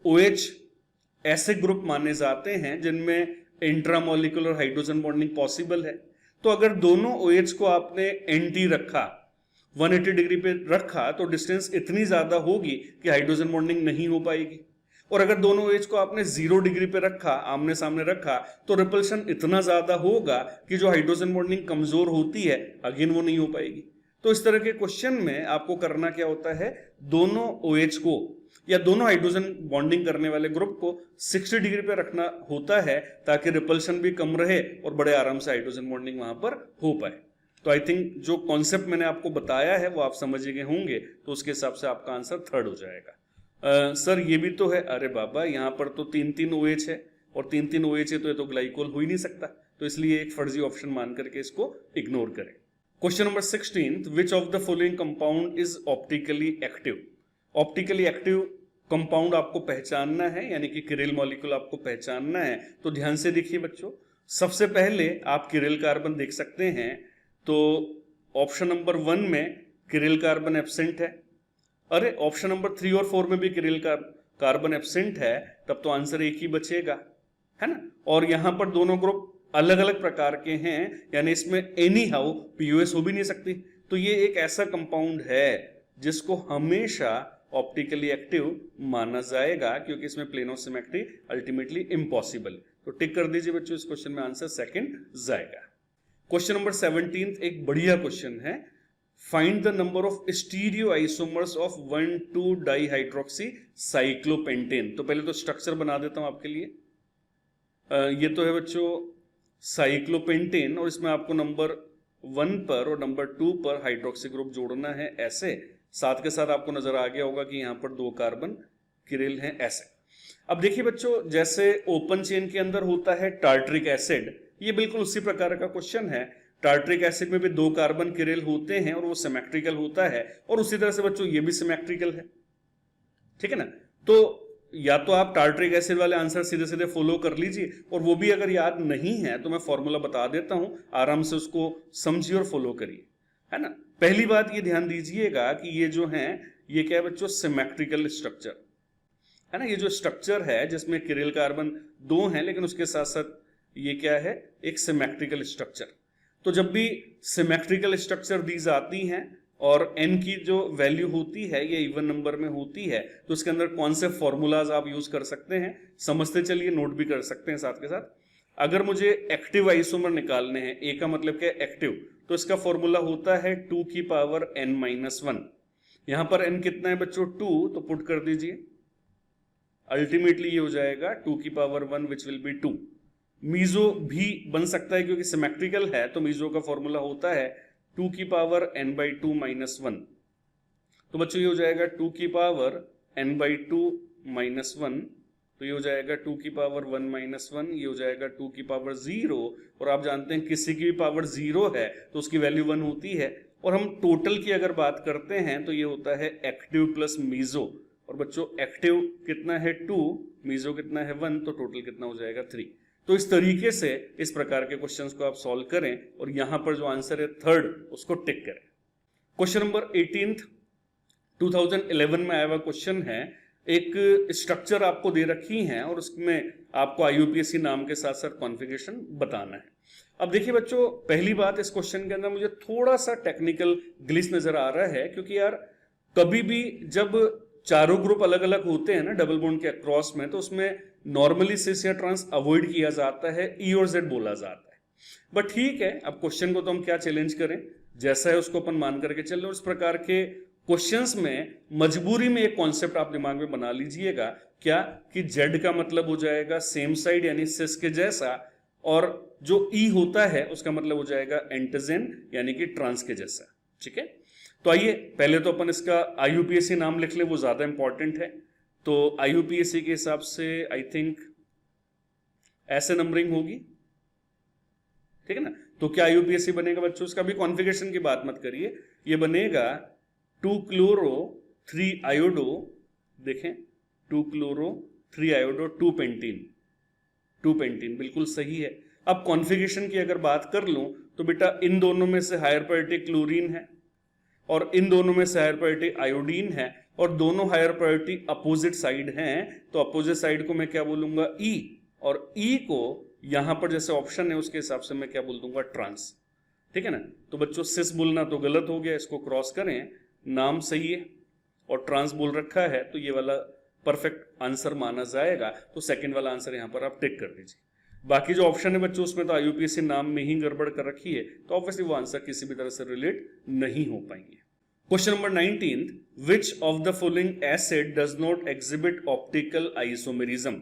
OH ऐसे ग्रुप माने जाते हैं जिनमें इंट्रामोलिकुलर हाइड्रोजन बॉन्डिंग पॉसिबल है। तो अगर दोनों OH को आपने एंटी रखा, 180 डिग्री पे रखा, तो डिस्टेंस इतनी ज्यादा होगी कि हाइड्रोजन बॉन्डिंग नहीं हो पाएगी। और अगर दोनों OH को आपने 0 डिग्री पे रखा, आमने सामने रखा, तो रिपल्शन इतना ज्यादा होगा कि जो हाइड्रोजन बॉन्डिंग कमजोर होती है अगेन वो नहीं हो पाएगी। तो इस तरह के क्वेश्चन में आपको करना क्या होता है, दोनों OH को या दोनों हाइड्रोजन बॉन्डिंग करने वाले ग्रुप को 60 डिग्री पे रखना होता है ताकि रिपल्शन भी कम रहे और बड़े आराम से हाइड्रोजन बॉन्डिंग वहां पर हो पाए। तो आई थिंक जो कॉन्सेप्ट मैंने आपको बताया है वो आप समझ गए होंगे, तो उसके हिसाब से आपका आंसर 3rd हो जाएगा। सर ये भी तो है, अरे बाबा यहाँ पर तो 3-3 OH है और 3-3 OH है तो ये तो ग्लाइकोल हो ही नहीं सकता, तो इसलिए एक फर्जी ऑप्शन मान करके इसको इग्नोर करें। Question number 16, which of the following compound is optically active. Optically active compound आपको पहचानना है, यानी कि किरिल मॉलिक्यूल आपको पहचानना है। तो ध्यान से देखिए बच्चों, सबसे पहले आप किरिल कार्बन देख सकते हैं। तो ऑप्शन नंबर 1 में किरिल कार्बन एब्सेंट है। अरे ऑप्शन नंबर 3 और 4 में भी किरिल कार्बन एब्सेंट है, तब तो आंसर एक ही बचेगा, है ना। और यहां पर दोनों ग्रुप अलग अलग प्रकार के हैं, यानी इसमें एनी हाउ POS हो भी नहीं सकती। तो ये एक ऐसा कंपाउंड है जिसको हमेशा ऑप्टिकली एक्टिव माना जाएगा, क्योंकि इसमें प्लेनो सिमेट्री अल्टीमेटली इम्पॉसिबल। तो टिक कर दीजिए बच्चों, इस क्वेश्चन में आंसर 2nd जाएगा। क्वेश्चन नंबर 17 एक बढ़िया क्वेश्चन है, find the number of stereo isomers of 1,2 dihydroxy cyclopentane. तो पहले तो स्ट्रक्चर बना देता हूं आपके लिए। ये तो है बच्चों साइक्लोपेंटेन, और इसमें आपको नंबर 1 पर और नंबर 2 पर हाइड्रोक्सी ग्रुप जोड़ना है ऐसे। साथ के साथ आपको नजर आ गया होगा कि यहां पर 2 कार्बन किरिल हैं ऐसे। अब देखिए बच्चों, जैसे ओपन चेन के अंदर होता है टार्ट्रिक एसिड, ये बिल्कुल उसी प्रकार का क्वेश्चन है। टार्ट्रिक एसिड में भी 2 कार्बन किरिल होते हैं और वो सिमेट्रिकल होता है, और उसी तरह से बच्चों ये भी सिमेट्रिकल है, ठीक है ना। तो या तो आप टार्ट्रिक एसिड वाले आंसर सीधे सीधे फॉलो कर लीजिए, और वो भी अगर याद नहीं है तो मैं फॉर्मूला बता देता हूं, आराम से उसको समझिए और फॉलो करिए, है ना। पहली बात ये ध्यान दीजिएगा कि ये जो है ये क्या है बच्चों, सिमेट्रिकल स्ट्रक्चर है ना। ये जो स्ट्रक्चर है जिसमें किरिल कार्बन 2 हैं, लेकिन उसके साथ साथ ये क्या है, एक सिमेट्रिकल स्ट्रक्चर। तो जब भी सिमेट्रिकल स्ट्रक्चर दी जाती हैं और n की जो वैल्यू होती है ये इवन नंबर में होती है, तो इसके अंदर कौन से फॉर्मूलाज आप यूज कर सकते हैं, समझते चलिए, नोट भी कर सकते हैं साथ के साथ। अगर मुझे एक्टिव आइसोमर निकालने हैं, ए का मतलब क्या है एक्टिव, तो इसका फॉर्मूला होता है 2 की पावर n-1। यहां पर n कितना है बच्चों 2, तो पुट कर दीजिए, अल्टीमेटली ये हो जाएगा 2 की power 1 which will be 2। Meso भी बन सकता है क्योंकि सिमेट्रिकल है, तो मीजो का फॉर्मूला होता है 2 की पावर n/2 - 1। तो बच्चों ये हो जाएगा 2 की पावर n/2 - 1, तो ये हो जाएगा 2 की पावर 1 - 1, ये हो जाएगा 2 की पावर 0। और आप जानते हैं किसी की भी पावर 0 है तो उसकी वैल्यू 1 होती है। और हम टोटल की अगर बात करते हैं तो ये होता है एक्टिव प्लस मीजो, और बच्चों एक्टिव कितना है 2, मीजो कितना है 1, तो टोटल कितना हो जाएगा 3। तो इस तरीके से इस प्रकार के क्वेश्चंस को आप सॉल्व करें और यहां पर जो आंसर है 3rd उसको टिक करें। क्वेश्चन नंबर 18 2011 में आया हुआ क्वेश्चन है। एक स्ट्रक्चर आपको दे रखी है और उसमें आपको IUPAC नाम के साथ साथ कॉन्फ़िगरेशन बताना है। अब देखिए बच्चों, पहली बात इस क्वेश्चन के अंदर मुझे थोड़ा सा टेक्निकल ग्लिच नजर आ रहा है, क्योंकि यार कभी भी जब चारों ग्रुप अलग अलग होते हैं ना डबल बॉन्ड के अक्रॉस में, तो उसमें नॉर्मली सिस या ट्रांस अवॉइड किया जाता है, E और Z बोला जाता है। बट ठीक है, अब क्वेश्चन को तो हम क्या चैलेंज करें, जैसा है उसको अपन मान करके चल रहे। और इस प्रकार के क्वेश्चंस में मजबूरी में एक कॉन्सेप्ट आप दिमाग में बना लीजिएगा, क्या कि जेड का मतलब हो जाएगा सेम साइड यानी सिस के जैसा, और जो ई होता है उसका मतलब हो जाएगा एंटीजन यानी कि ट्रांस के जैसा। ठीक है, तो आइए पहले तो अपन इसका आईयूपीएससी नाम लिख ले, वो ज्यादा इंपॉर्टेंट है। तो आईयूपीएससी के हिसाब से आई थिंक ऐसे नंबरिंग होगी, ठीक है ना। तो क्या आईयूपीएससी बनेगा बच्चों, इसका भी कॉन्फ़िगरेशन की बात मत करिए, ये बनेगा 2 क्लोरो 3 आयोडो, देखें 2 क्लोरो 3 आयोडो 2 पेंटीन, 2 पेंटीन बिल्कुल सही है। अब कॉन्फ़िगरेशन की अगर बात कर लूं तो बेटा इन दोनों में से हायर प्रायोरिटी क्लोरीन है और इन दोनों में से हायर प्रायोरिटी आयोडीन है, और दोनों हायर प्रायोरिटी अपोजिट साइड हैं, तो अपोजिट साइड को मैं क्या बोलूंगा ई, और ई को यहां पर जैसे ऑप्शन है उसके हिसाब से मैं क्या बोल दूंगा ट्रांस। ठीक है ना, तो बच्चों सिस बोलना तो गलत हो गया, इसको क्रॉस करें, नाम सही है और ट्रांस बोल रखा है, तो ये वाला परफेक्ट आंसर माना जाएगा। तो सेकंड वाला आंसर यहां पर आप टिक कर दीजिए। बाकी जो ऑप्शन है बच्चों उसमें तो आईयूपीएससी नाम में ही गड़बड़ कर रखी है, तो ऑब्वियसली वो आंसर किसी भी तरह से रिलेट नहीं हो पाएंगे। Question number 19, which of the following acid does not exhibit optical isomerism.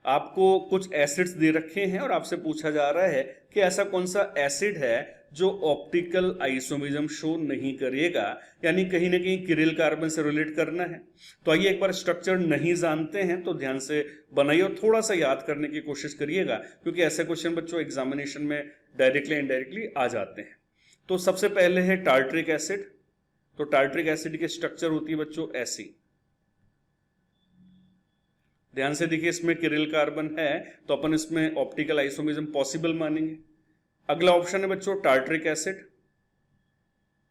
आपको कुछ एसिड्स दे रखे हैं और आपसे पूछा जा रहा है कि ऐसा कौन सा एसिड है जो ऑप्टिकल आइसोमेरिज्म शो नहीं करेगा, यानी कहीं ना कहीं किरिल कार्बन से रिलेट करना है। तो आइए एक बार स्ट्रक्चर नहीं जानते हैं तो ध्यान से बनाइए और थोड़ा सा याद करने की कोशिश करिएगा, क्योंकि ऐसे क्वेश्चन बच्चों एग्जामिनेशन में डायरेक्टली इनडायरेक्टली आ जाते हैं। तो सबसे पहले है टार्ट्रिक एसिड। तो टार्ट्रिक एसिड की स्ट्रक्चर होती है बच्चों ऐसी, ध्यान से देखिए, इसमें किरिल कार्बन है तो अपन इसमें ऑप्टिकल आइसोमेरिज्म पॉसिबल मानेंगे। अगला ऑप्शन है बच्चों टार्ट्रिक एसिड।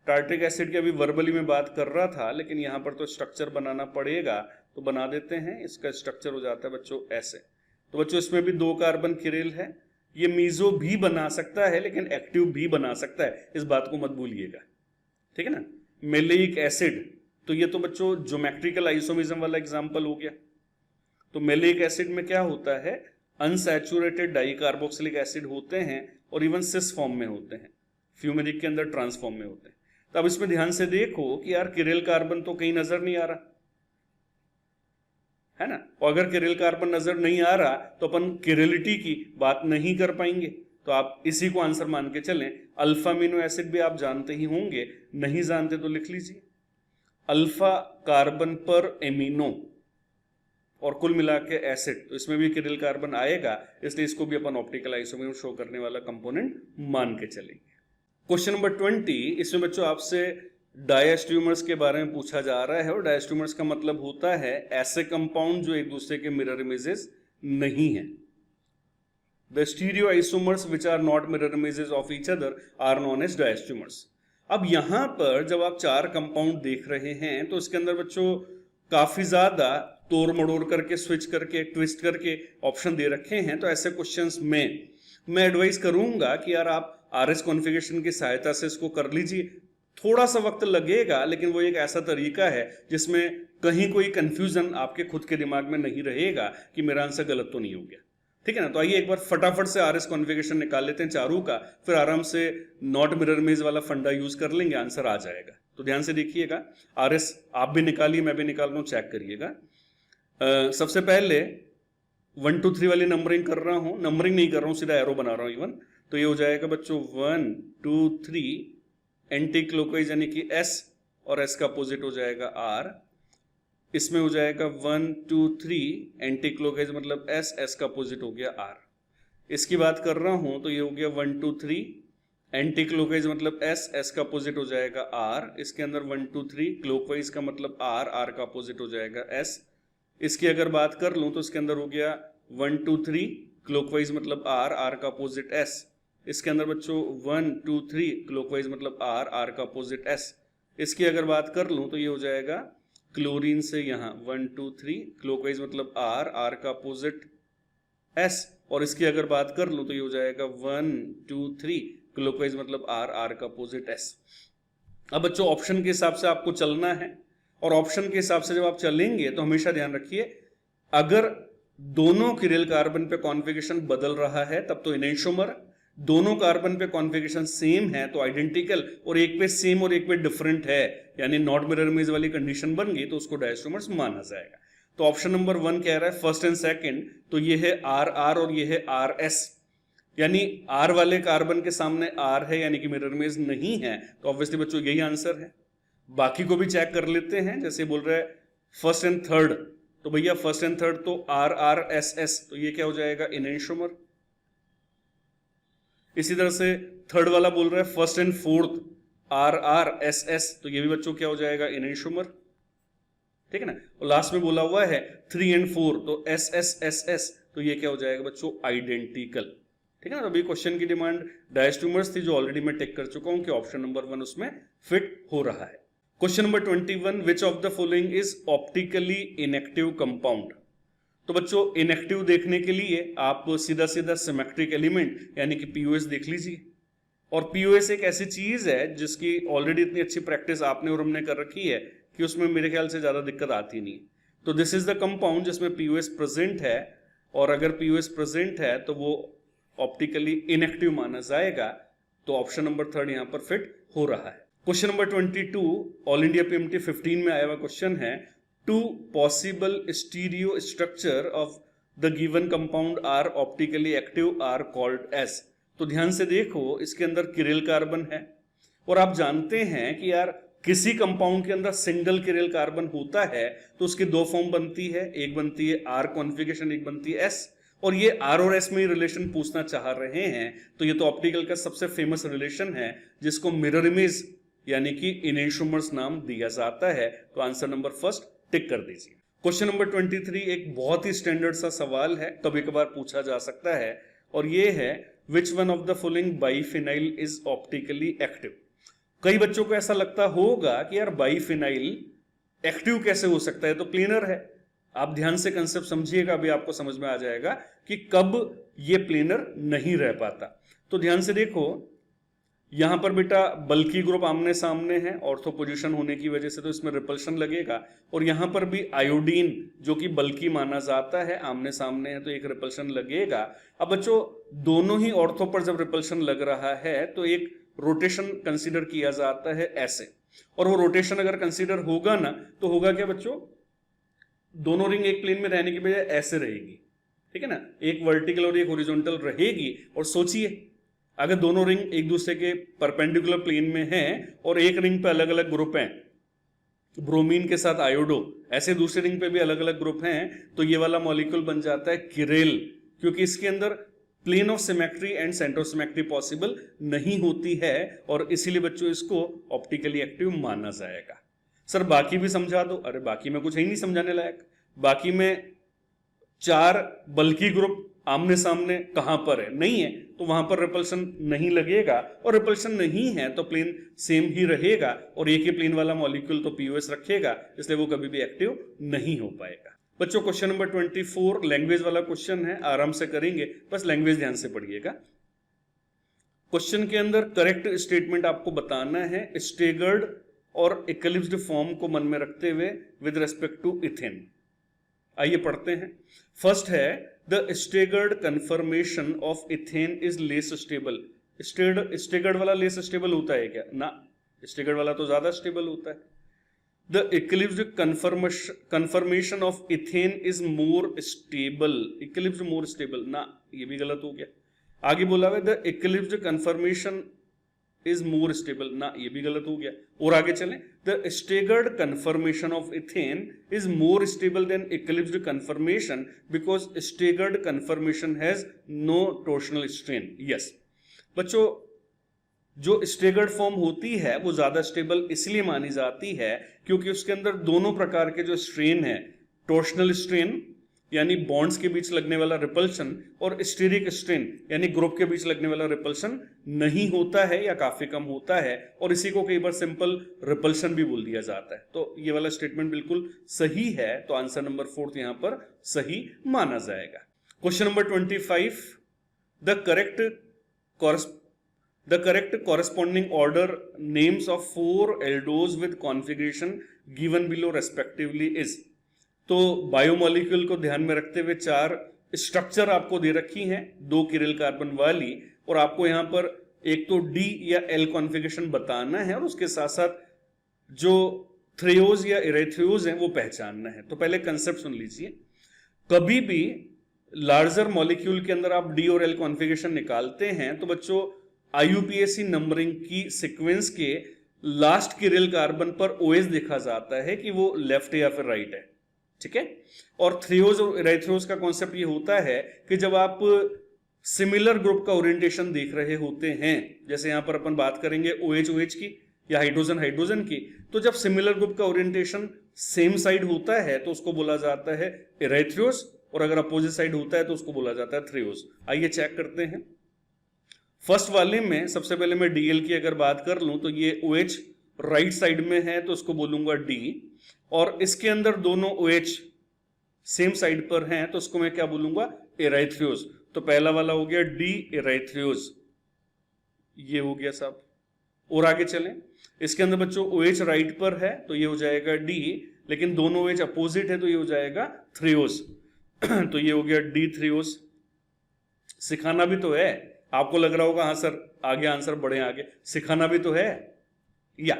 टार्ट्रिक एसिड की अभी वर्बली में बात कर रहा था, लेकिन यहां पर तो स्ट्रक्चर बनाना पड़ेगा, तो बना देते हैं। इसका स्ट्रक्चर हो जाता है बच्चों ऐसे। तो बच्चों इसमें भी 2 कार्बन किरिल है, ये मीजो भी बना सकता है लेकिन एक्टिव भी बना सकता है, इस बात को मत भूलिएगा, ठीक है ना। मेलेइक एसिड, तो ये तो बच्चों ज्योमेट्रिकल आइसोमेरिज्म वाला एग्जांपल हो गया। तो मेलेइक एसिड में क्या होता है, अनसैचुरेटेड डाइकार्बोक्सिलिक एसिड होते हैं और इवन सिस फॉर्म में होते हैं, फ्यूमेरिक के अंदर ट्रांस फॉर्म में होते हैं। तो अब इसमें ध्यान से देखो कि यार किरिल कार्बन तो कहीं नजर नहीं आ रहा है ना, और अगर किरिल कार्बन नजर नहीं आ रहा तो अपन किरिलिटी की बात नहीं कर पाएंगे। तो आप इसी को आंसर मान के चलें। अल्फा अमीनो एसिड भी आप जानते ही होंगे, नहीं जानते तो लिख लीजिए, अल्फा कार्बन पर एमिनो और कुल मिला के एसिड, तो इसमें भी किरिल कार्बन आएगा, इसलिए इसको भी अपन ऑप्टिकल आइसोमेरिज्म शो करने वाला कंपोनेंट मान के चलेंगे। क्वेश्चन नंबर 20, इसमें बच्चों आपसे डायस्ट्यूमर्स के बारे में पूछा जा रहा है, और डायस्ट्यूमर्स का मतलब होता है ऐसे कंपाउंड जो एक दूसरे के मिरर इमेजेस नहीं है। The stereoisomers which are not mirror images of each other are known as diastereomers. अब यहां पर जब आप 4 कंपाउंड देख रहे हैं तो इसके अंदर बच्चों काफी ज्यादा तोड़ मड़ोड़ करके, स्विच करके, ट्विस्ट करके ऑप्शन दे रखे हैं। तो ऐसे क्वेश्चंस में मैं एडवाइस करूंगा कि यार आप आरएस कॉन्फ़िगरेशन की सहायता से इसको कर लीजिए। थोड़ा सा वक्त लगेगा, लेकिन वो एक ऐसा तरीका है जिसमें कहीं कोई कंफ्यूजन आपके खुद के दिमाग में नहीं रहेगा कि मेरा आंसर गलत तो नहीं हो गया, ठीक है ना। तो आइए एक बार फटाफट से आरएस कॉन्फ़िगरेशन निकाल लेते हैं चारों का, फिर आराम से नॉट मिरर इमेज वाला फंडा यूज कर लेंगे, आंसर आ जाएगा। तो ध्यान से देखिएगा, आरएस आप भी निकालिए, मैं भी निकाल रहा हूं, चेक करिएगा। सबसे पहले 1 2 3 वाली नंबरिंग कर रहा हूं, नंबरिंग नहीं कर रहा हूं, सीधा एरो बना रहा हूं इवन। तो ये हो जाएगा बच्चों 1 2 3 एंटी क्लॉकवाइज यानी कि एस, और एस का अपोजिट हो जाएगा आर। इसमें हो जाएगा 1 2 3 एंटी क्लॉकवाइज मतलब एस, एस का अपोजिट हो गया आर। इसकी बात कर रहा हूं तो ये हो गया 1 2 3 एंटी क्लॉकवाइज मतलब एस, एस का अपोजिट हो जाएगा आर। इसके अंदर 1 2 3 क्लॉकवाइज का मतलब आर, आर का अपोजिट हो जाएगा एस। इसकी अगर बात कर लूं तो इसके अंदर हो गया 1 2 3 क्लॉकवाइज मतलब आर, आर का अपोजिट एस। इसके अंदर बच्चों 1 2 3 क्लॉकवाइज मतलब आर, आर का अपोजिट एस। इसकी अगर बात कर लूं तो ये हो जाएगा क्लोरीन से यहाँ 1 2 3 क्लॉकवाइज मतलब आर, आर का अपोजिट एस। और इसकी अगर बात कर लूं तो ये हो जाएगा 1 2 3 क्लॉकवाइज मतलब आर, आर का अपोजिट एस। अब बच्चों ऑप्शन के हिसाब से आपको चलना है, और ऑप्शन के हिसाब से जब आप चलेंगे तो हमेशा ध्यान रखिए, अगर दोनों किरिल कार्बन पे कॉन्फ़िगरेशन बदल रहा है तब तो इनेंशोमर, दोनों कार्बन पे कॉन्फ़िगरेशन सेम है तो आइडेंटिकल, और एक पे सेम और एक पे डिफरेंट है यानी नॉट मिरर इमेज वाली कंडीशन बन गई तो उसको डायस्ट्रोमर्स माना जाएगा। तो ऑप्शन नंबर 1 कह रहा है फर्स्ट एंड सेकंड, तो ये है आर आर और ये है आर एस, यानी आर वाले कार्बन के सामने आर है यानी कि मिरर इमेज नहीं है, तो ऑब्वियसली बच्चों यही आंसर है। बाकी को भी चेक कर लेते हैं, जैसे बोल रहा है फर्स्ट एंड थर्ड, तो भैया फर्स्ट एंड थर्ड तो आर आर एस एस, तो ये क्या हो जाएगा इनैंशोमर। इसी तरह से थर्ड वाला बोल रहा है first and fourth are R S S, तो ये भी बच्चों क्या हो जाएगा इनैंशोमर, ठीक है ना। और लास्ट में बोला हुआ है 3 एंड 4 तो एस एस एस एस, तो ये क्या हो जाएगा बच्चों आइडेंटिकल, ठीक है ना। अभी क्वेश्चन की डिमांड डायस्ट्रोमर्स थी जो ऑलरेडी मैं टिक कर चुका हूं कि ऑप्शन नंबर 1 उसमें फिट हो रहा है। Question number 21, which of the following is optically inactive compound. तो बच्चों इनएक्टिव देखने के लिए आप सीधा सीधा सिमेट्रिक एलिमेंट यानी कि पीओएस देख लीजिए, और पीओएस एक ऐसी चीज है जिसकी ऑलरेडी इतनी अच्छी प्रैक्टिस आपने और हमने कर रखी है कि उसमें मेरे ख्याल से ज्यादा दिक्कत आती नहीं। तो दिस इज द कंपाउंड जिसमें पीओएस प्रेजेंट है, और अगर पीओएस प्रेजेंट है तो वो ऑप्टिकली इनएक्टिव माना जाएगा, तो ऑप्शन नंबर 3 यहां पर फिट हो रहा है। Question number 22 all India PMT 15 में आया हुआ क्वेश्चन है, two possible stereo structure of the given compound are optically active are called as. तो ध्यान से देखो, इसके अंदर किरिल कार्बन है, और आप जानते हैं कि यार किसी कंपाउंड के अंदर सिंगल किरिल कार्बन होता है तो उसकी दो फॉर्म बनती है, एक बनती है आर कॉन्फ़िगरेशन, एक बनती है एस, और ये आर और एस में ही रिलेशन पूछना चाह रहे हैं, तो ये तो ऑप्टिकल का सबसे फेमस रिलेशन है जिसको मिरर इमेज यानी कि इनैंशोमर्स नाम दिया जाता है। तो आंसर नंबर फर्स्ट टिक कर दीजिए। क्वेश्चन नंबर 23 एक बहुत ही स्टैंडर्ड सा सवाल है, कभी कभार पूछा जा सकता है, और ये है which one of the following biphenyl is optically active. कई बच्चों को ऐसा लगता होगा कि यार बाइफिनाइल एक्टिव कैसे हो सकता है, तो प्लेनर है। आप ध्यान से कंसेप्ट समझिएगा, अभी आपको समझ में आ जाएगा कि कब ये प्लेनर नहीं रह पाता। तो ध्यान से देखो, यहां पर बेटा बल्कि ग्रुप आमने सामने है, ऑर्थो पोजीशन होने की वजह से तो इसमें रिपल्शन लगेगा, और यहां पर भी आयोडीन जो कि बल्कि माना जाता है आमने सामने है तो एक रिपल्शन लगेगा। अब बच्चों दोनों ही ऑर्थो पर जब रिपल्शन लग रहा है तो एक रोटेशन कंसीडर किया जाता है ऐसे, और वो रोटेशन अगर कंसीडर होगा ना तो होगा क्या बच्चों, दोनों रिंग एक प्लेन में रहने की बजाय ऐसे रहेगी, ठीक है ना, एक वर्टिकल और एक हॉरिजॉन्टल रहेगी। और सोचिए अगर दोनों रिंग एक दूसरे के परपेंडिकुलर प्लेन में हैं और एक रिंग पे अलग अलग ग्रुप हैं, ब्रोमीन के साथ आयोडो, ऐसे दूसरे रिंग पे भी अलग अलग ग्रुप हैं, तो ये वाला मॉलिक्यूल बन जाता है किरेल, क्योंकि इसके अंदर plane of symmetry and centre of symmetry possible नहीं होती है, और इसीलिए बच्चों इसको ऑप्टिकली एक्टिव माना जाएगा। सर बाकी भी समझा दो, अरे बाकी में कुछ है ही नहीं समझाने लायक। बाकी में 4 बल्कि ग्रुप आमने सामने कहां पर है, नहीं है, तो वहां पर रिपल्शन नहीं लगेगा, और रिपल्शन नहीं है तो प्लेन सेम ही रहेगा, और एक ही प्लेन वाला मॉलिक्यूल तो पीओएस रखेगा, इसलिए वो कभी भी एक्टिव नहीं हो पाएगा। बच्चों क्वेश्चन नंबर 24 लैंग्वेज वाला क्वेश्चन है, आराम से करेंगे, बस लैंग्वेज ध्यान से पढ़िएगा। क्वेश्चन के अंदर करेक्ट स्टेटमेंट आपको बताना है स्टेगर्ड और इक्लिप्स्ड फॉर्म को मन में रखते हुए विद रेस्पेक्ट टू इथेन। आइए पढ़ते हैं। फर्स्ट है the staggered conformation of ethane is less stable. Staggered वाला लेस स्टेबल होता है क्या? ना, स्टेगर्ड वाला तो ज्यादा स्टेबल होता है। The eclipsed conformation of ethane is more stable. Eclipsed more stable, ना ये भी गलत हो गया। आगे बोला हुआ the eclipsed conformation is more stable, ना ये भी गलत हो गया। और आगे चलें, the staggered conformation of ethane is more stable than eclipsed conformation because staggered conformation has no torsional strain. Yes बच्चों, जो स्टेगर्ड फॉर्म होती है वो ज्यादा स्टेबल इसलिए मानी जाती है क्योंकि उसके अंदर दोनों प्रकार के जो स्ट्रेन है, टॉर्शनल स्ट्रेन यानी बॉन्ड्स के बीच लगने वाला रिपल्शन, और स्टेरिक स्ट्रेन यानी ग्रुप के बीच लगने वाला रिपल्शन नहीं होता है या काफी कम होता है, और इसी को कई बार सिंपल रिपल्शन भी बोल दिया जाता है। तो ये वाला स्टेटमेंट बिल्कुल सही है, तो आंसर नंबर 4 यहां पर सही माना जाएगा। Question number 25 the correct corresponding order names of 4 aldose with configuration given below respectively is। तो बायोमोलिक्यूल को ध्यान में रखते हुए 4 स्ट्रक्चर आपको दे रखी हैं, 2 किरिल कार्बन वाली, और आपको यहां पर एक तो डी या एल कॉन्फ़िगरेशन बताना है और उसके साथ साथ जो थ्रियोज या इरेथ्रियोज हैं वो पहचानना है। तो पहले कंसेप्ट सुन लीजिए। कभी भी लार्जर मॉलिक्यूल के अंदर आप डी और एल कॉन्फ़िगरेशन निकालते हैं तो बच्चों आईयूपीएसी नंबरिंग की सीक्वेंस के लास्ट किरिल कार्बन पर ओएस देखा जाता है कि वो लेफ्ट या फिर राइट है, ठीक है। और थ्रियोज और इरेथ्रियोज का कॉन्सेप्ट ये होता है कि जब आप सिमिलर ग्रुप का ओरिएंटेशन देख रहे होते हैं, जैसे यहां पर अपन बात करेंगे OH OH की या हाइड्रोजन हाइड्रोजन की, तो जब सिमिलर ग्रुप का ओरिएंटेशन सेम साइड होता है तो उसको बोला जाता है इरेथ्रियोज, और अगर अपोजिट साइड होता है तो उसको बोला जाता है थ्रियोज। आइए चेक करते हैं। फर्स्ट वाले में सबसे पहले मैं डीएल की अगर बात कर लूं तो ये OH राइट साइड में है तो उसको बोलूंगा डी, और इसके अंदर दोनों OH सेम साइड पर हैं तो उसको मैं क्या बोलूंगा, इरेथ्रियोज। तो पहला वाला हो गया डी इरेथ्रियोज, ये हो गया साहब। और आगे चलें, इसके अंदर बच्चों OH राइट पर है तो ये हो जाएगा डी, लेकिन दोनों OH अपोजिट है तो ये हो जाएगा थ्रियोज। तो ये हो गया डी थ्रियोज। सिखाना भी तो है, आपको लग रहा होगा हाँ सर आगे आंसर बढ़े आगे, सिखाना भी तो है। या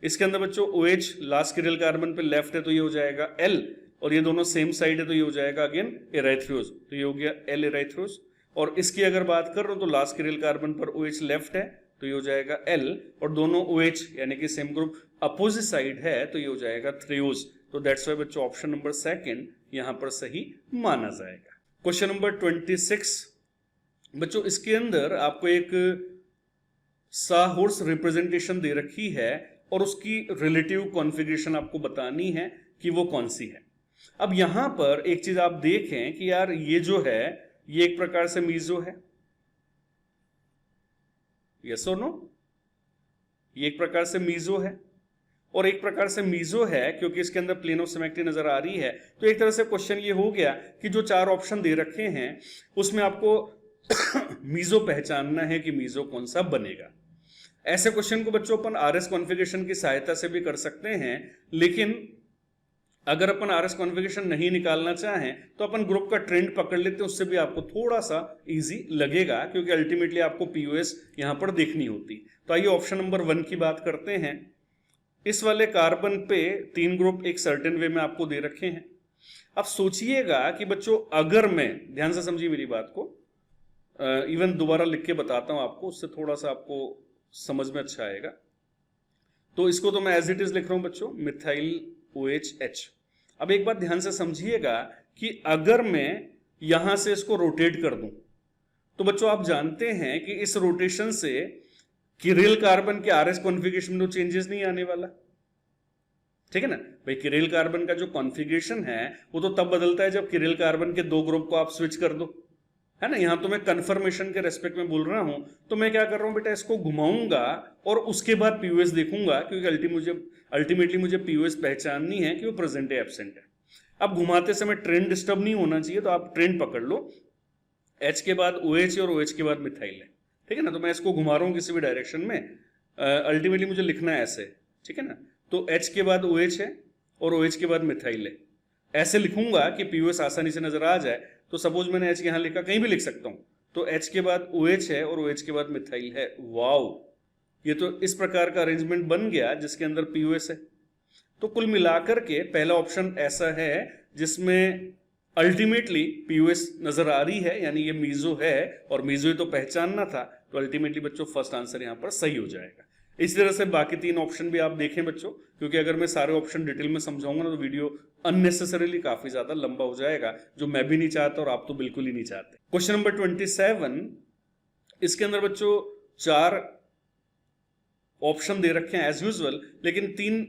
इसके अंदर बच्चों OH लास्ट किरिल कार्बन पे लेफ्ट है तो ये हो जाएगा L, और ये दोनों सेम साइड है तो ये हो जाएगा अगेन इरेथ्रियोज, तो ये हो गया L इरेथ्रियोज। और इसकी अगर बात कर रहा हूं तो लास्ट किरिल कार्बन पर OH लेफ्ट है तो ये हो जाएगा L, और दोनों OH यानी कि सेम ग्रुप अपोजिट साइड है तो ये हो जाएगा थ्रियोज। तो दैट्स व्हाई बच्चों ऑप्शन नंबर सेकंड यहां पर सही माना जाएगा। क्वेश्चन नंबर 26 बच्चों, इसके अंदर आपको एक साहॉर्स रिप्रेजेंटेशन दे रखी है और उसकी रिलेटिव कॉन्फ़िगरेशन आपको बतानी है कि वो कौन सी है। अब यहां पर एक चीज आप देखें कि यार ये जो है ये एक प्रकार से मीजो है, यस और नो, ये एक प्रकार से मीजो है और एक प्रकार से मीजो है क्योंकि इसके अंदर प्लेन ऑफ सिमेट्री नजर आ रही है। तो एक तरह से क्वेश्चन ये हो गया कि जो चार ऑप्शन दे रखे हैं उसमें आपको मीजो पहचानना है कि मीजो कौन सा बनेगा। ऐसे क्वेश्चन को बच्चों अपन आरएस कॉन्फ़िगरेशन की सहायता से भी कर सकते हैं, लेकिन अगर अपन आरएस कॉन्फ़िगरेशन नहीं निकालना चाहें तो अपन ग्रुप का ट्रेंड पकड़ लेते हैं, उससे भी आपको थोड़ा सा इजी लगेगा क्योंकि अल्टीमेटली आपको पीओएस यहां पर देखनी होती। तो आइए ऑप्शन नंबर 1 की बात करते हैं। इस वाले कार्बन पे 3 ग्रुप एक सर्टेन वे में आपको दे रखे हैं। अब सोचिएगा कि बच्चों अगर मैं, ध्यान से समझिए मेरी बात को, इवन दोबारा लिख के बताता हूं आपको, उससे थोड़ा सा आपको समझ में अच्छा आएगा। तो इसको तो मैं एज इट इज लिख रहा हूं बच्चों, मिथाइल OH। अब एक बात ध्यान से समझिएगा कि अगर मैं यहां से इसको रोटेट कर दूं तो बच्चों आप जानते हैं कि इस रोटेशन से किरिल कार्बन के आरएस कॉन्फ़िगरेशन में चेंजेस नहीं आने वाला, ठीक है ना भाई। किरिल कार्बन का जो कॉन्फ़िगरेशन है वो तो तब बदलता है जब किरिल कार्बन के 2 ग्रुप को आप स्विच कर दो, है ना। यहां तो मैं कंफर्मेशन के रेस्पेक्ट में बोल रहा हूं, तो मैं क्या कर रहा हूं बेटा, इसको घुमाऊंगा और उसके बाद पीओएस देखूंगा क्योंकि अल्टीमेटली मुझे पीओएस पहचाननी है कि वो प्रेजेंट है एब्सेंट है। अब घुमाते समय ट्रेंड डिस्टर्ब नहीं होना चाहिए, तो आप ट्रेंड पकड़ लो, H के बाद OH और OH के बाद मिथाइल है, ठीक है ना। तो मैं इसको घुमा रहा हूं किसी भी डायरेक्शन में, अल्टीमेटली मुझे लिखना है ऐसे, ठीक है ना। तो H के बाद OH है और OH के बाद मिथाइल है, ऐसे लिखूंगा कि पीओएस आसानी से नजर आ जाए। तो सपोज मैंने H यहां लिखा, कहीं भी लिख सकता हूं, तो H के बाद OH है और OH के बाद मिथाइल है। वाओ, ये तो इस प्रकार का अरेंजमेंट बन गया जिसके अंदर पीओएस है। तो कुल मिलाकर के पहला ऑप्शन ऐसा है जिसमें अल्टीमेटली पीओएस नजर आ रही है, यानी ये मीजो है और मीजो ही तो पहचानना था, तो अल्टीमेटली बच्चों फर्स्ट आंसर यहां पर सही हो जाएगा। इस तरह से बाकी 3 ऑप्शन भी आप देखें बच्चों, क्योंकि अगर मैं सारे ऑप्शन डिटेल में समझाऊंगा ना तो वीडियो अननेसेसरीली काफी ज्यादा लंबा हो जाएगा, जो मैं भी नहीं चाहता और आप तो बिल्कुल ही नहीं चाहते। क्वेश्चन नंबर 27, इसके अंदर बच्चों 4 ऑप्शन दे रखे हैं एज यूजुअल, लेकिन 3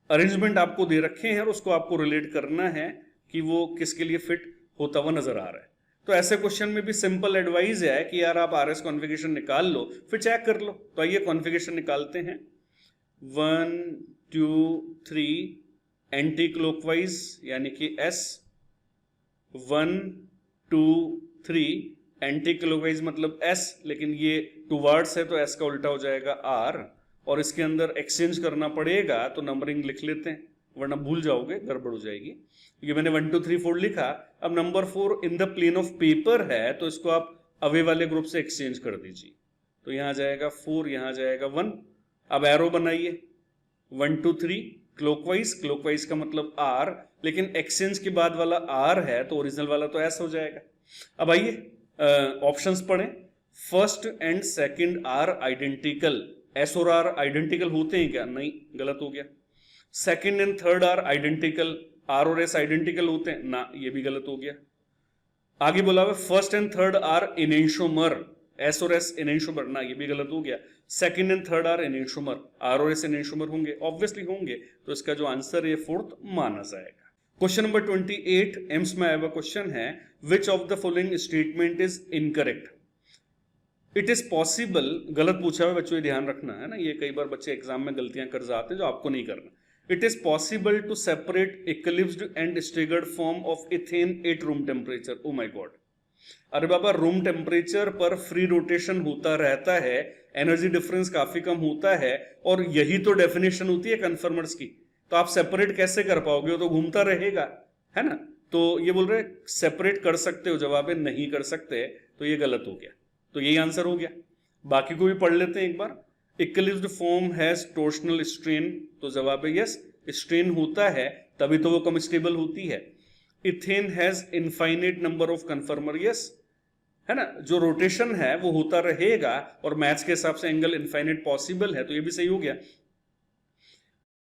अरेंजमेंट आपको दे रखे हैं और उसको आपको रिलेट करना है कि वो किसके लिए फिट होता हुआ नजर आ रहा है। तो ऐसे क्वेश्चन में भी सिंपल एडवाइस है कि यार आप आरएस कॉन्फ़िगरेशन निकाल लो फिर चेक कर लो। तो आइए कॉन्फ़िगरेशन निकालते हैं। 1 2 3 एंटी क्लॉकवाइज यानी कि S, 1 2 3 एंटी क्लॉकवाइज मतलब S, लेकिन ये टुवर्ड्स है तो S का उल्टा हो जाएगा R, और इसके अंदर एक्सचेंज करना पड़ेगा तो नंबरिंग लिख लेते हैं वरना भूल जाओगे, गड़बड़ हो जाएगी। ये मैंने 1 2 3 4 लिखा। अब number 4 in the plane of paper है तो इसको आप अवे वाले ग्रुप से एक्सचेंज कर दीजिए। तो यहां जाएगा 4, यहां जाएगा 1। अब एरो बनाइए 1 2 3 क्लॉकवाइज, क्लॉकवाइज का मतलब R, लेकिन एक्सचेंज के बाद वाला R है तो ओरिजिनल वाला तो S हो जाएगा। अब आइए ऑप्शंस पढ़ें। First and second are identical, S और R आइडेंटिकल होते हैं क्या? नहीं, गलत हो गया। Second and third are identical, R और S आइडेंटिकल होते हैं ना, ये भी गलत हो गया। आगे बोला हुआ first and third are enantiomer, S और S एनेंशोमर ना, ये भी गलत हो गया। Second and third are enantiomer, R और S एनेंशोमर होंगे, ऑब्वियसली होंगे, तो इसका जो आंसर है फोर्थ माना जाएगा। क्वेश्चन नंबर 28 एम्स में आया हुआ क्वेश्चन है, which of the following statement is incorrect? It is possible, गलत पूछा हुआ बच्चों, ये ध्यान रखना है ना, ये कई बार बच्चे एग्जाम में गलतियां कर जाते हैं जो आपको नहीं करना। It is possible to separate eclipsed and staggered form of ethane at room temperature. Oh my god, अरे बाबा, रूम टेम्परेचर पर फ्री रोटेशन होता रहता है, एनर्जी डिफरेंस काफी कम होता है, और यही तो डेफिनेशन होती है कन्फर्मर्स की। तो आप सेपरेट कैसे कर पाओगे? वो तो घूमता रहेगा, है ना। तो ये बोल रहे सेपरेट कर सकते हो, जवाब है नहीं कर सकते, तो ये गलत हो गया, तो यही आंसर हो गया। बाकी को भी पढ़ लेते हैं एक बार। Eclipsed form has torsional strain, तो जवाब है यस, स्ट्रेन होता है तभी तो वो कम स्टेबल होती है। Ethane has infinite number of कन्फर्मर, yes, है ना, जो रोटेशन है वो होता रहेगा और मैथ्स के हिसाब से एंगल इनफाइनाइट पॉसिबल है, तो ये भी सही हो गया।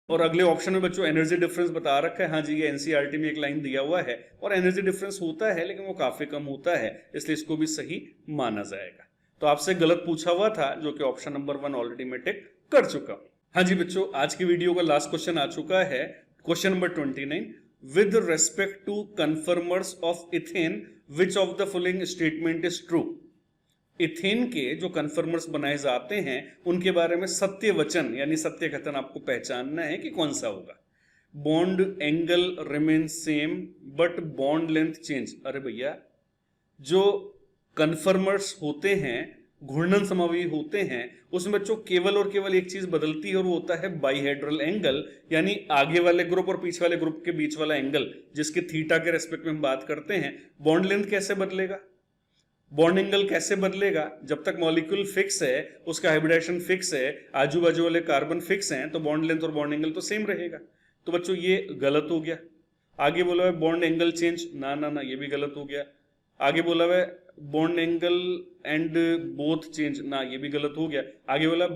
और अगले ऑप्शन में बच्चों एनर्जी डिफरेंस बता रखा है, हाँ जी, ये एनसीईआरटी में एक लाइन दिया हुआ है, और एनर्जी डिफरेंस होता है लेकिन वो काफी कम होता है, इसलिए इसको भी सही माना जाएगा। तो आपसे गलत पूछा हुआ था, जो कि ऑप्शन नंबर 1 ऑलरेडी मैं टिक कर चुका हूं। हाँ जी बच्चों, आज की वीडियो का लास्ट क्वेश्चन आ चुका है, question number 29। With respect to conformers of ethane which of the following statement is true? Ethane के जो कन्फर्मर्स बनाए जाते हैं उनके बारे में सत्य वचन यानी सत्य कथन आपको पहचानना है कि कौन सा होगा। Bond angle remain same but bond length change. अरे भैया, जो कन्फर्मर्स होते हैं, घूर्णन समावी होते हैं, उसमें बच्चों केवल और केवल एक चीज बदलती है और वो होता है बाइहेड्रल एंगल, यानी आगे वाले ग्रुप और पीछे वाले ग्रुप के बीच वाला एंगल, जिसके थीटा के रेस्पेक्ट में हम बात करते हैं। बॉन्ड लेंथ कैसे बदलेगा? बॉन्ड एंगल कैसे बदलेगा? जब तक मॉलिक्यूल फिक्स है, उसका हाइब्रिडेशन फिक्स है, आजू बाजू वाले कार्बन फिक्स हैं, तो बॉन्ड लेंथ और बॉन्ड एंगल तो सेम रहेगा। तो बच्चों ये गलत हो गया। आगे बोला है बॉन्ड एंगल चेंज, ना ना ना, ये भी गलत हो गया। आगे बोला है bond angle and both change, ना, ये भी गलत हो गया। आगे बोला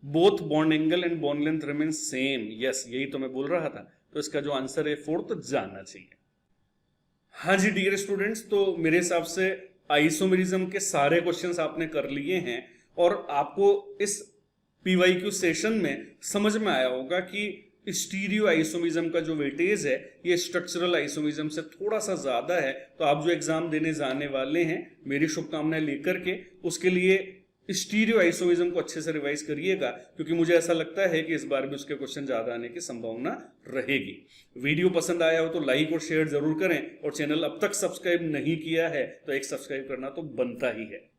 both bond angle and bond length remain same, yes, यही तो मैं बोल रहा था। तो इसका जो आंसर है फोर्थ जाना चाहिए। हाँ जी डियर स्टूडेंट्स, तो मेरे हिसाब से आइसोमेरिज्म के सारे क्वेश्चंस आपने कर लिए हैं और आपको इस पीवाईक्यू सेशन में समझ में आया होगा कि स्टीरियो आइसोमेरिज्म का जो वेटेज है ये स्ट्रक्चरल आइसोमेरिज्म से थोड़ा सा ज्यादा है। तो आप जो एग्जाम देने जाने वाले हैं, मेरी शुभकामनाएं लेकर के उसके लिए स्टीरियो आइसोमेरिज्म को अच्छे से रिवाइज करिएगा, क्योंकि मुझे ऐसा लगता है कि इस बार भी उसके क्वेश्चन ज्यादा आने की संभावना रहेगी। वीडियो पसंद आया हो तो लाइक और शेयर जरूर करें, और चैनल अब तक सब्सक्राइब नहीं किया है तो एक सब्सक्राइब करना तो बनता ही है।